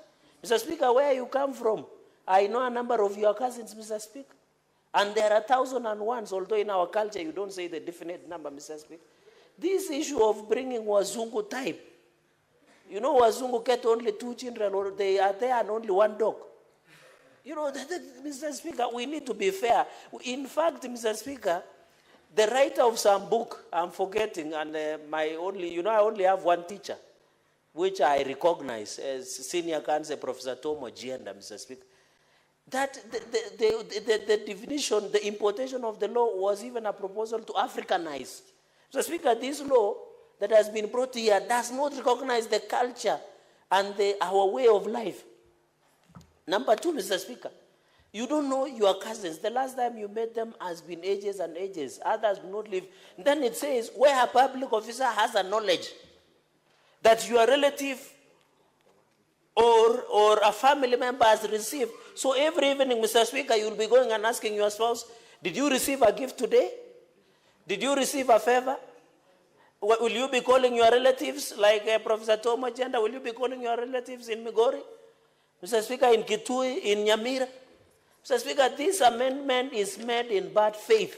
Mr. Speaker, where you come from, I know a number of your cousins, Mr. Speaker. And there are 1,001, although in our culture you don't say the definite number, Mr. Speaker. This issue of bringing Wazungu type, you know, Wazungu get only 2 children, or they are there and only 1 dog. You know, Mr. Speaker, we need to be fair. In fact, Mr. Speaker, the writer of some book, I'm forgetting, and I only have 1 teacher, which I recognize as senior counsel, Professor Tomo Gienda, Mr. Speaker. That the definition, the importation of the law was even a proposal to Africanize. Mr. Speaker, this law that has been brought here does not recognize the culture and our way of life. Number 2, Mr. Speaker, you don't know your cousins. The last time you met them has been ages and ages. Others do not live. Then it says, where a public officer has a knowledge that your relative or a family member has received. So every evening, Mr. Speaker, you'll be going and asking your spouse, did you receive a gift today? Did you receive a favor? Will you be calling your relatives, like Professor Tomo Jenda, will you be calling your relatives in Migori? Mr. Speaker, in Kitui, in Nyamira? Mr. Speaker, this amendment is made in bad faith,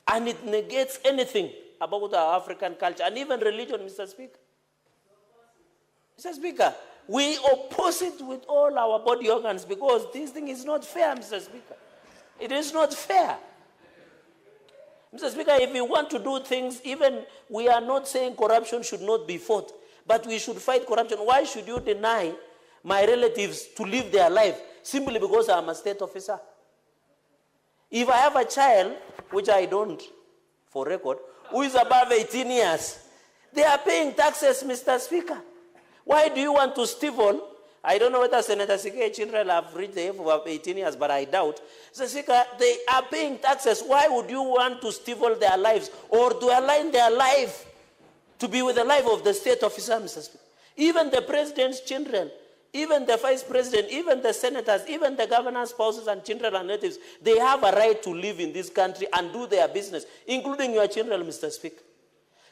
and it negates anything about our African culture, and even religion, Mr. Speaker. Mr. Speaker, we oppose it with all our body organs because this thing is not fair, Mr. Speaker. It is not fair. Mr. Speaker, if we want to do things, even we are not saying corruption should not be fought, but we should fight corruption. Why should you deny my relatives to live their life simply because I'm a state officer? If I have a child, which I don't, for record, who is above 18 years, they are paying taxes, Mr. Speaker. Why do you want to stifle? I don't know whether Senator Sikei children have reached the age of 18 years, but I doubt. Mr. Speaker, they are paying taxes. Why would you want to stifle their lives or to align their life to be with the life of the state officer, Mr. Speaker? Even the president's children, even the vice president, even the senators, even the governor's spouses and children and relatives, they have a right to live in this country and do their business, including your children, Mr. Speaker.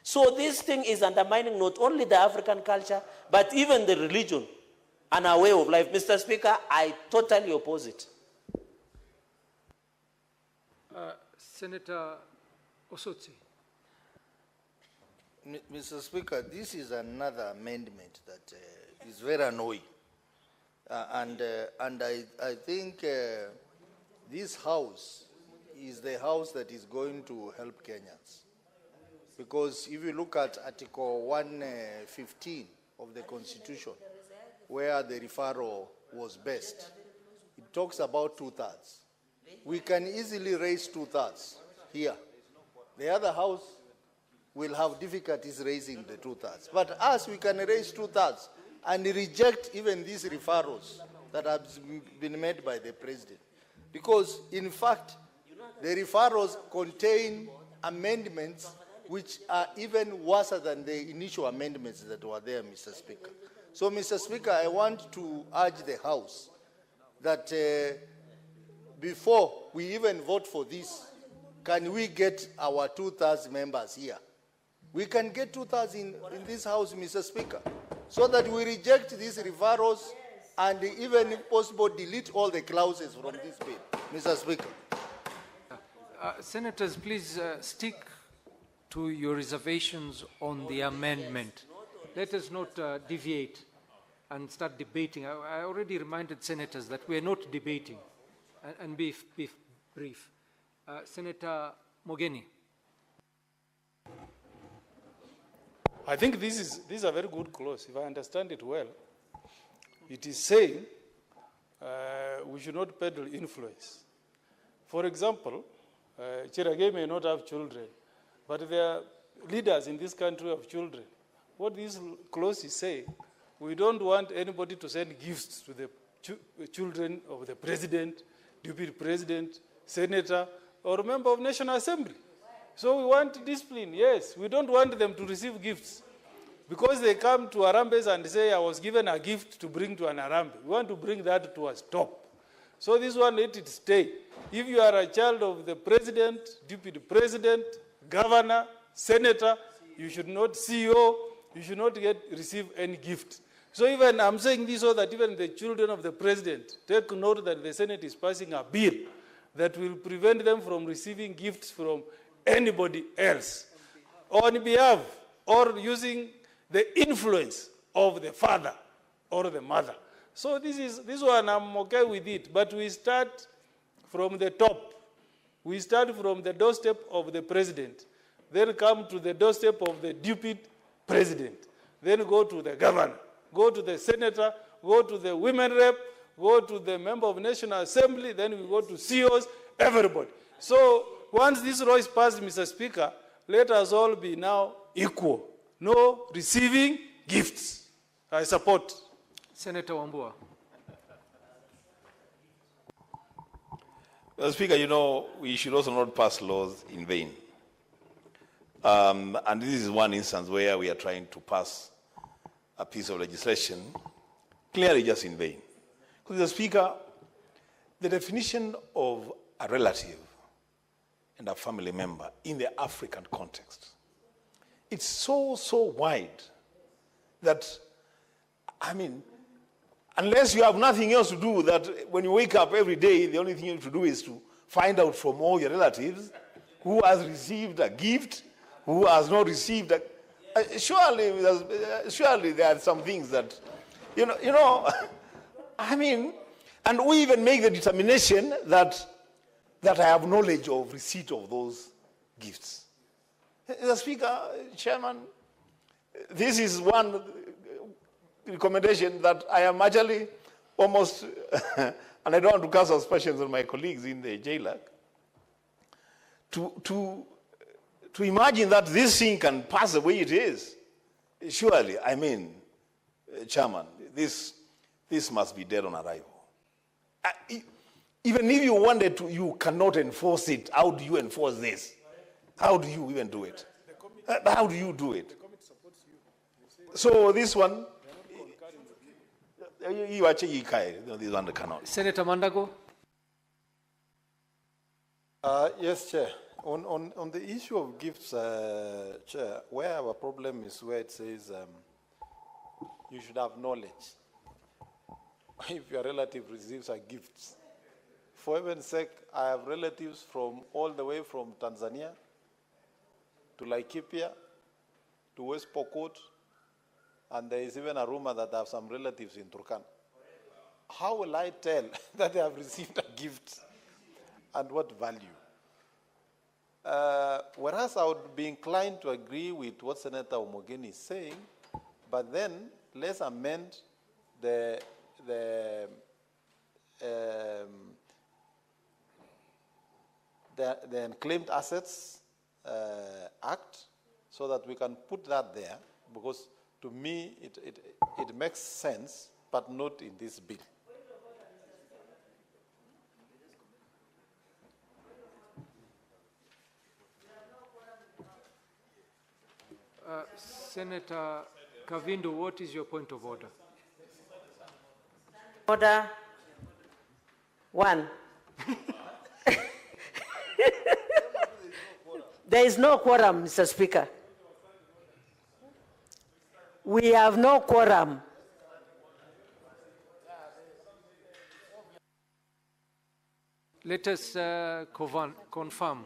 So this thing is undermining not only the African culture, but even the religion and our way of life. Mr. Speaker, I totally oppose it. Senator Osotsi. Mr. Speaker, this is another amendment that is very annoying. And I think this house is the house that is going to help Kenyans. Because if you look at Article 115 of the Constitution, where the referral was based, it talks about 2/3. We can easily raise 2/3 here. The other house will have difficulties raising the 2/3. But us, we can raise 2/3 and reject even these referrals that have been made by the president. Because, in fact, the referrals contain amendments which are even worse than the initial amendments that were there, Mr. Speaker. So, Mr. Speaker, I want to urge the House that before we even vote for this, can we get our 2/3 members here? We can get 2/3 in this House, Mr. Speaker, so that we reject these referrals and even, if possible, delete all the clauses from this bill, Mr. Speaker. Senators, please stick to your reservations on the amendment. Let us not deviate and start debating. I already reminded senators that we are not debating, and be brief. Senator Mogeni. I think this is a very good clause, if I understand it well. It is saying we should not peddle influence. For example, Chirage may not have children, but there are leaders in this country of children. What this clause is saying, we don't want anybody to send gifts to the children of the president, deputy president, senator, or member of National Assembly. So we want discipline, yes. We don't want them to receive gifts. Because they come to Harambes and say, I was given a gift to bring to an Harambe. We want to bring that to a stop. So this one, let it stay. If you are a child of the president, deputy president, governor, senator, you should not CEO, you should not receive any gift. So even I'm saying this so that even the children of the president take note that the Senate is passing a bill that will prevent them from receiving gifts from anybody else on behalf or using the influence of the father or the mother. So this one I'm okay with it, but we start from the top. We start from the doorstep of the president, then come to the doorstep of the deputy president, then go to the governor, go to the senator, go to the women rep, go to the member of National Assembly, then we go to CEOs, everybody. So once this law is passed, Mr. Speaker, let us all be now equal. No receiving gifts. I support. Senator Wambua. Well, Speaker, you know, we should also not pass laws in vain. And this is one instance where we are trying to pass a piece of legislation clearly just in vain. Because, Mr. Speaker, the definition of a relative and a family member in the African context, it's so wide that, I mean, unless you have nothing else to do, that when you wake up every day, the only thing you have to do is to find out from all your relatives who has received a gift, who has not received a... surely there are some things that, you know, I mean, and we even make the determination that I have knowledge of receipt of those gifts. Mr. Speaker, Chairman, this is one recommendation that I am actually almost, and I don't want to cast aspersions on my colleagues in the JLAC, to imagine that this thing can pass the way it is. Surely, I mean, Chairman, this must be dead on arrival. Even if you wanted to, you cannot enforce it. How do you enforce this? How do you even do it? How do you do it? So this one, you actually this one cannot. Senator Mandago. Yes, Chair. On the issue of gifts, Chair, where our problem is where it says you should have knowledge if your relative receives a gift. For heaven's sake, I have relatives from all the way from Tanzania to Laikipia to West Pokot, and there is even a rumor that I have some relatives in Turkana. How will I tell that they have received a gift and what value? Whereas I would be inclined to agree with what Senator Omogeni is saying, but then let's amend the unclaimed assets Act so that we can put that there, because to me it makes sense, but not in this bill. Senator Kavindu, what is your point of order? Order 1. There is no quorum, Mr. Speaker. We have no quorum. Let us confirm.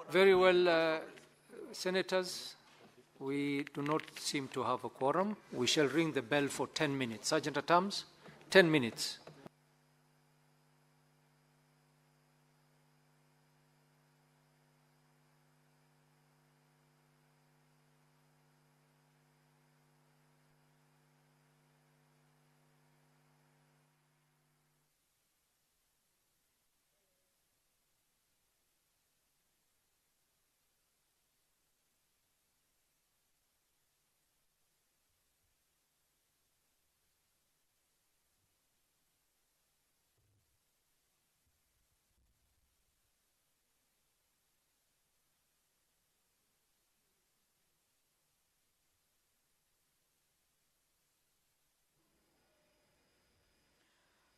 Very well, Senators. We do not seem to have a quorum. We shall ring the bell for 10 minutes. Sergeant at Arms, 10 minutes.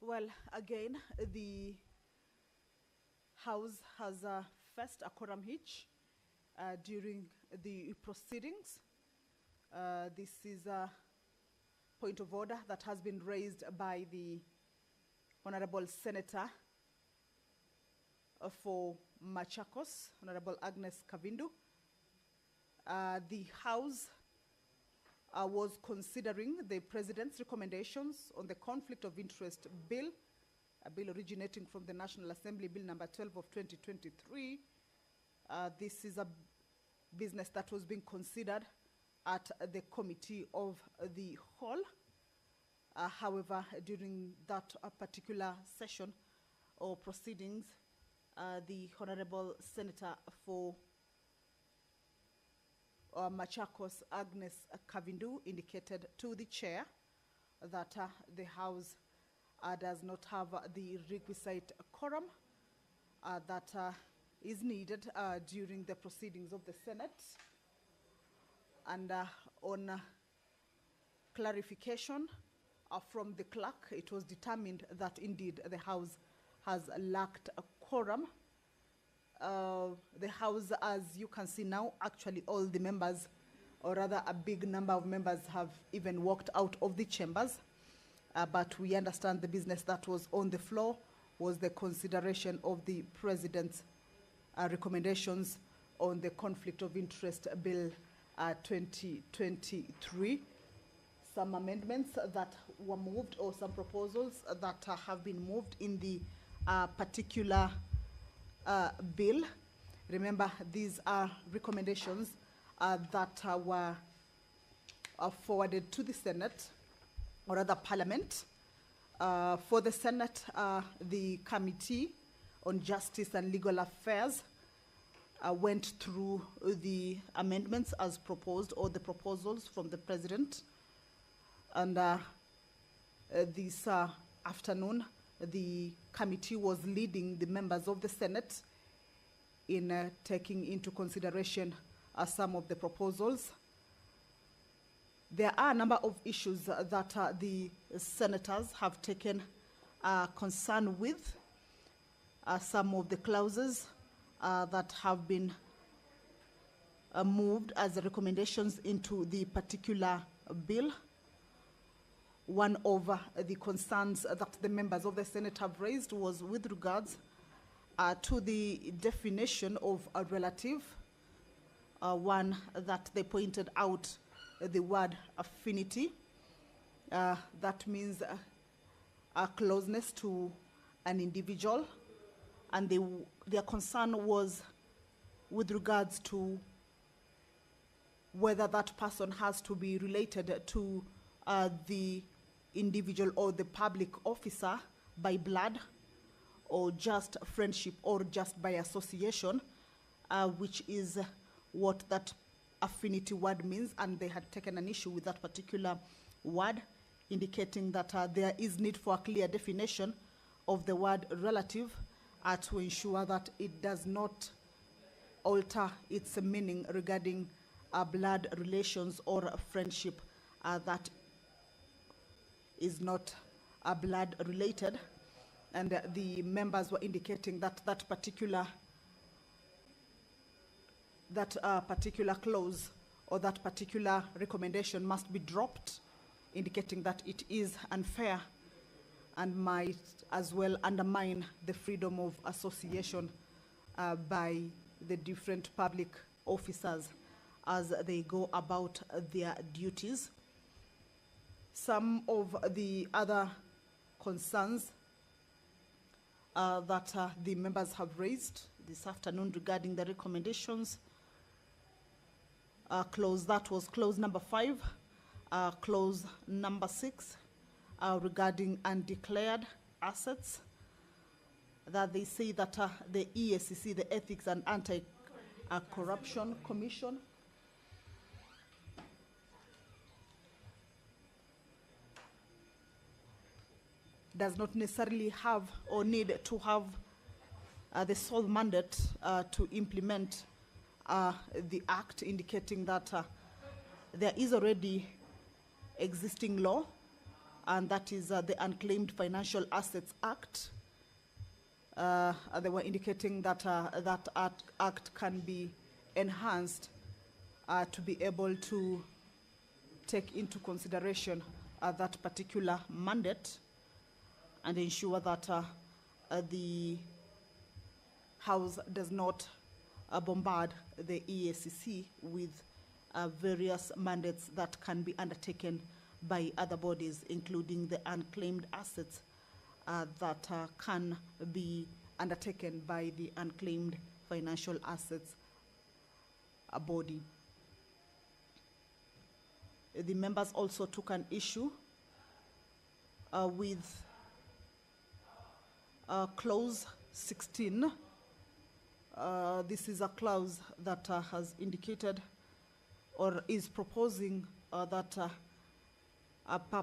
Well, again, the House has faced a quorum hitch during the proceedings. This is a point of order that has been raised by the Honorable Senator for Machakos, Honorable Agnes Kavindu. The House was considering the President's recommendations on the Conflict of Interest Bill, a bill originating from the National Assembly, Bill number 12 of 2023. This is a business that was being considered at the Committee of the Whole. However, during that particular session or proceedings, the Honorable Senator for Machakos, Agnes Kavindu, indicated to the chair that the House does not have the requisite quorum that is needed during the proceedings of the Senate. And on clarification from the clerk, it was determined that indeed the House has lacked a quorum. The House, as you can see now, actually all the members, or rather a big number of members, have even walked out of the chambers. But we understand the business that was on the floor was the consideration of the President's recommendations on the Conflict of Interest Bill 2023. Some amendments that were moved, or some proposals that have been moved in the particular bill. Remember, these are recommendations that were forwarded to the Senate, or rather Parliament. For the Senate, the Committee on Justice and Legal Affairs went through the amendments as proposed, or the proposals from the President. And this afternoon, the committee was leading the members of the Senate in taking into consideration some of the proposals. There are a number of issues that the senators have taken concern with. Some of the clauses that have been moved as recommendations into the particular bill. One of the concerns that the members of the Senate have raised was with regards to the definition of a relative, one that they pointed out the word affinity. That means a closeness to an individual, and their concern was with regards to whether that person has to be related to the individual or the public officer by blood, or just friendship, or just by association, which is what that affinity word means. And they had taken an issue with that particular word, indicating that there is need for a clear definition of the word relative to ensure that it does not alter its meaning regarding blood relations or friendship that is not blood related. And the members were indicating that that particular clause or that particular recommendation must be dropped, indicating that it is unfair and might as well undermine the freedom of association by the different public officers as they go about their duties. Some of the other concerns that the members have raised this afternoon regarding the recommendations, clause that was clause number 5, clause number 6, regarding undeclared assets, that they say that the EACC, the Ethics and Anti-Corruption Commission, does not necessarily have or need to have the sole mandate to implement the act, indicating that there is already existing law, and that is the Unclaimed Financial Assets Act. They were indicating that that act can be enhanced to be able to take into consideration that particular mandate and ensure that the House does not bombard the EACC with various mandates that can be undertaken by other bodies, including the unclaimed assets that can be undertaken by the Unclaimed Financial Assets body. The members also took an issue with clause 16. This is a clause that has indicated or is proposing that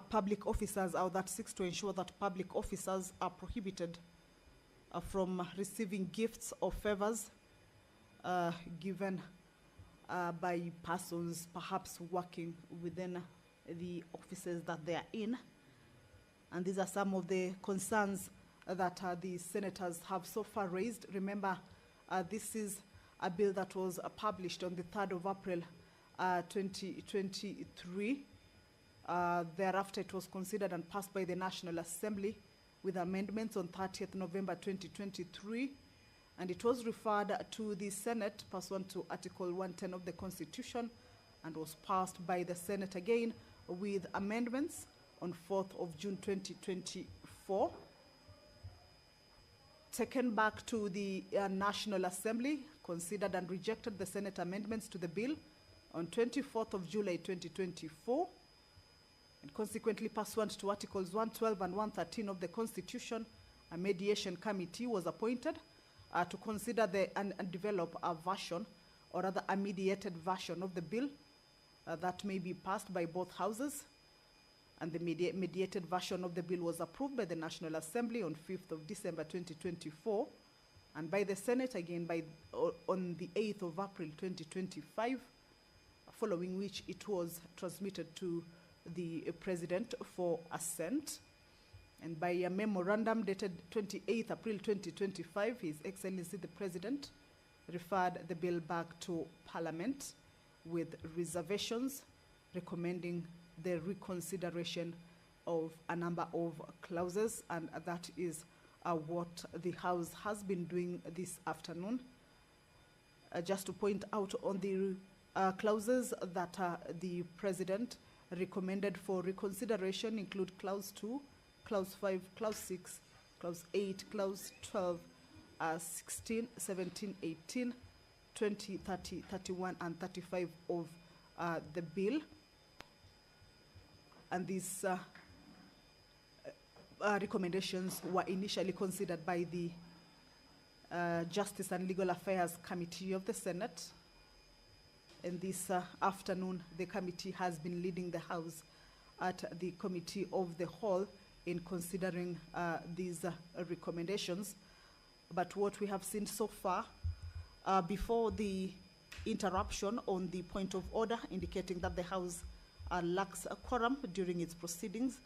public officers, or that seeks to ensure that public officers are prohibited from receiving gifts or favors given by persons perhaps working within the offices that they are in. And these are some of the concerns that the senators have so far raised. Remember, this is a bill that was published on the 3rd of April 2023. Thereafter, it was considered and passed by the National Assembly with amendments on 30th November 2023, and it was referred to the Senate pursuant to Article 110 of the Constitution, and was passed by the Senate again with amendments on 4th of June 2024. Taken back to the National Assembly, considered and rejected the Senate amendments to the bill on 24th of July 2024. And consequently, pursuant to Articles 112 and 113 of the Constitution, a mediation committee was appointed to consider and develop a version, or rather a mediated version of the bill that may be passed by both houses. And the mediated version of the bill was approved by the National Assembly on 5th of December 2024, and by the Senate again on the 8th of April 2025, following which it was transmitted to the President for assent. And by a memorandum dated 28th April 2025, His Excellency the President referred the bill back to Parliament with reservations, recommending the reconsideration of a number of clauses, and that is what the House has been doing this afternoon. Just to point out on the clauses that the President recommended for reconsideration include Clause 2, Clause 5, Clause 6, Clause 8, Clause 12, 16, 17, 18, 20, 30, 31, and 35 of the bill. And these recommendations were initially considered by the Justice and Legal Affairs Committee of the Senate. And this afternoon, the committee has been leading the House at the Committee of the Whole in considering these recommendations. But what we have seen so far, before the interruption on the point of order indicating that the House lacks a quorum during its proceedings,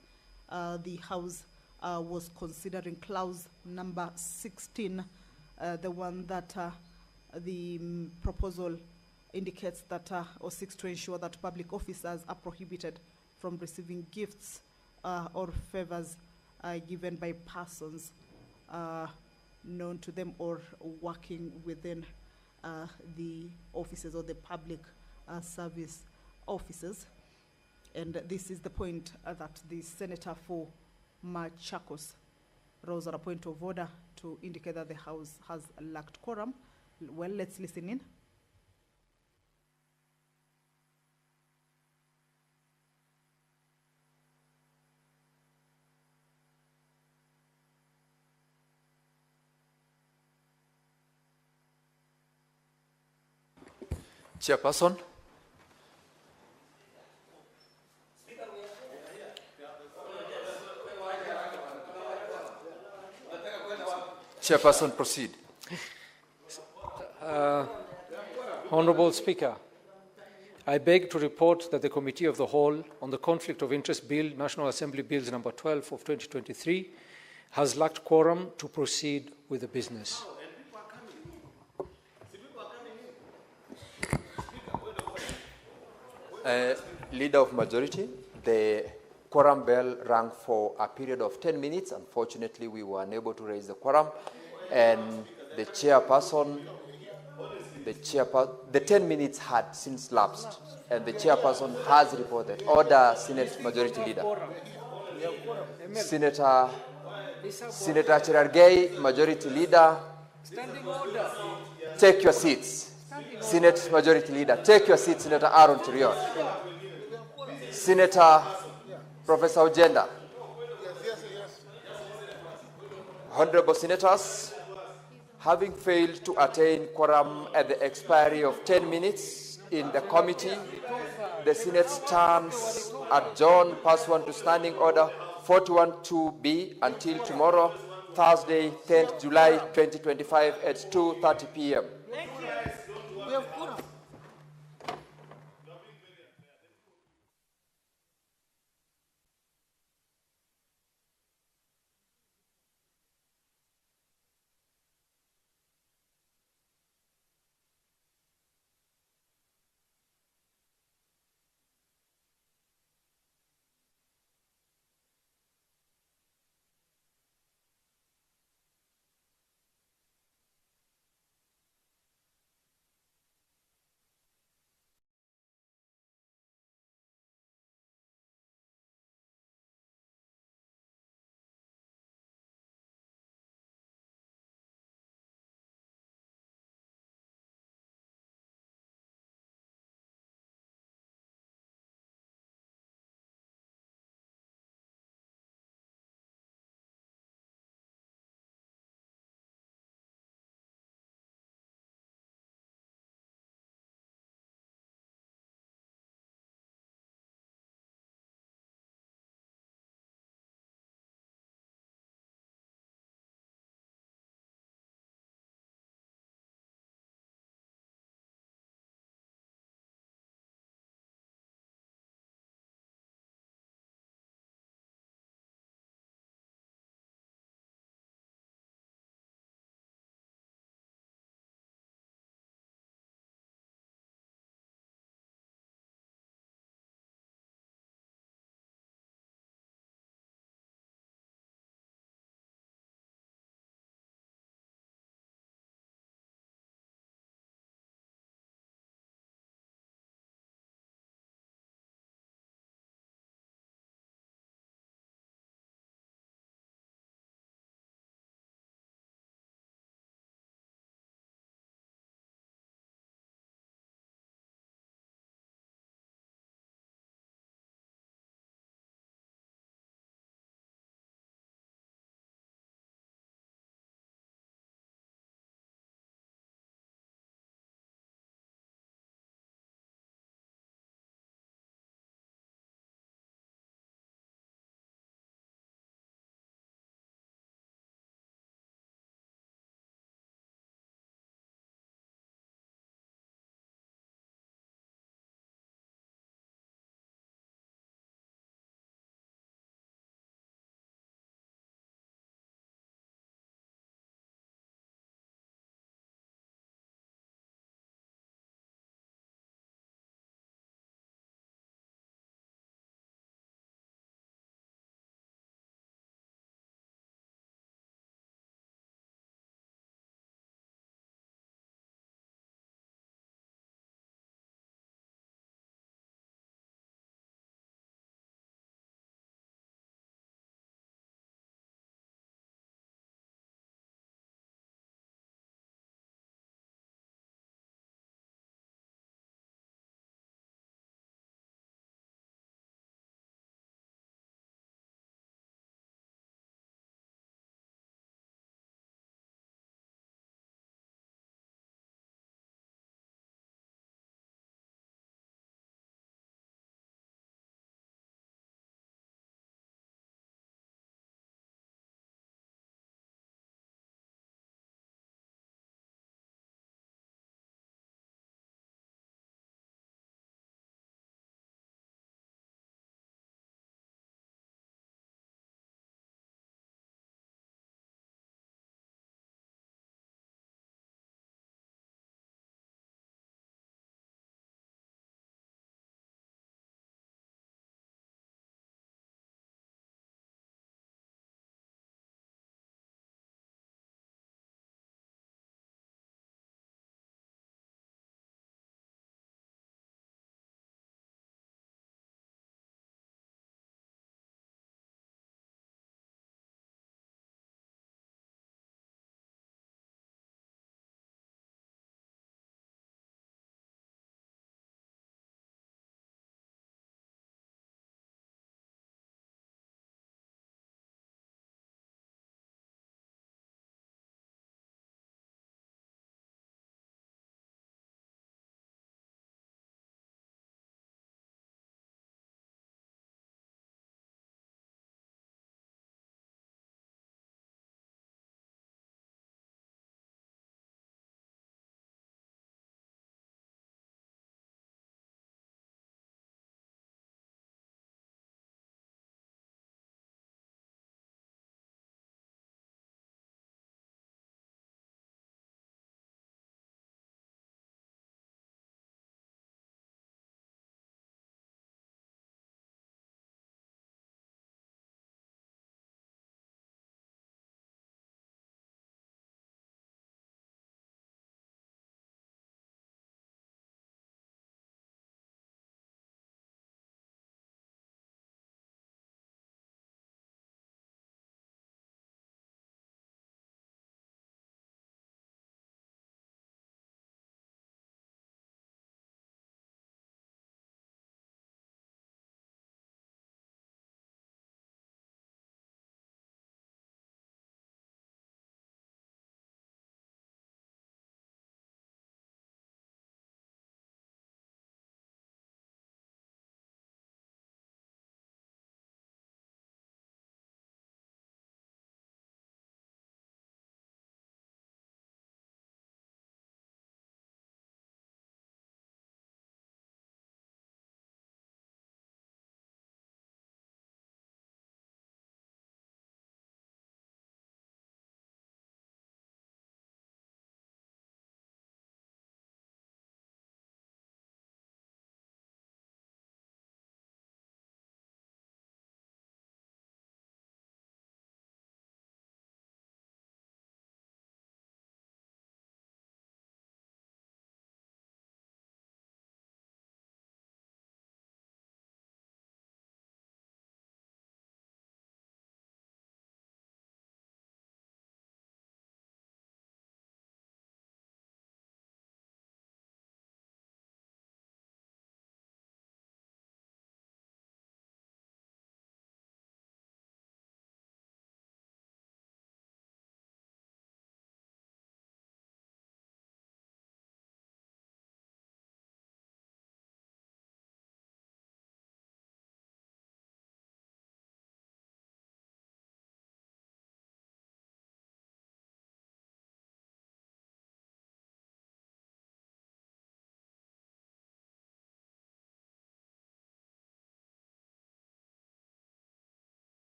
the House was considering clause number 16, the one that the proposal indicates that or seeks to ensure that public officers are prohibited from receiving gifts or favors given by persons known to them or working within the offices or the public service offices. And this is the point that the Senator for Machakos rose on a point of order to indicate that the House has lacked quorum. Well, let's listen in. Chairperson. Chairperson, proceed. Honorable Speaker, I beg to report that the Committee of the Whole on the Conflict of Interest Bill, National Assembly Bills number 12 of 2023, has lacked quorum to proceed with the business. Leader of Majority, the quorum bell rang for a period of 10 minutes. Unfortunately, we were unable to raise the quorum, and the chairperson, the 10 minutes had since lapsed, and the chairperson has reported. Order, Senate Majority Leader. Senator Cherargei, Majority Leader, take your seats. Senate Majority Leader, take your seat. Senator Aaron Cheriot. Senator Professor Ojenda. Honorable Senators, having failed to attain quorum at the expiry of 10 minutes in the committee, the Senate stands adjourned pursuant to Standing Order 41-2B until tomorrow, Thursday, 10th July 2025 at 2:30 p.m.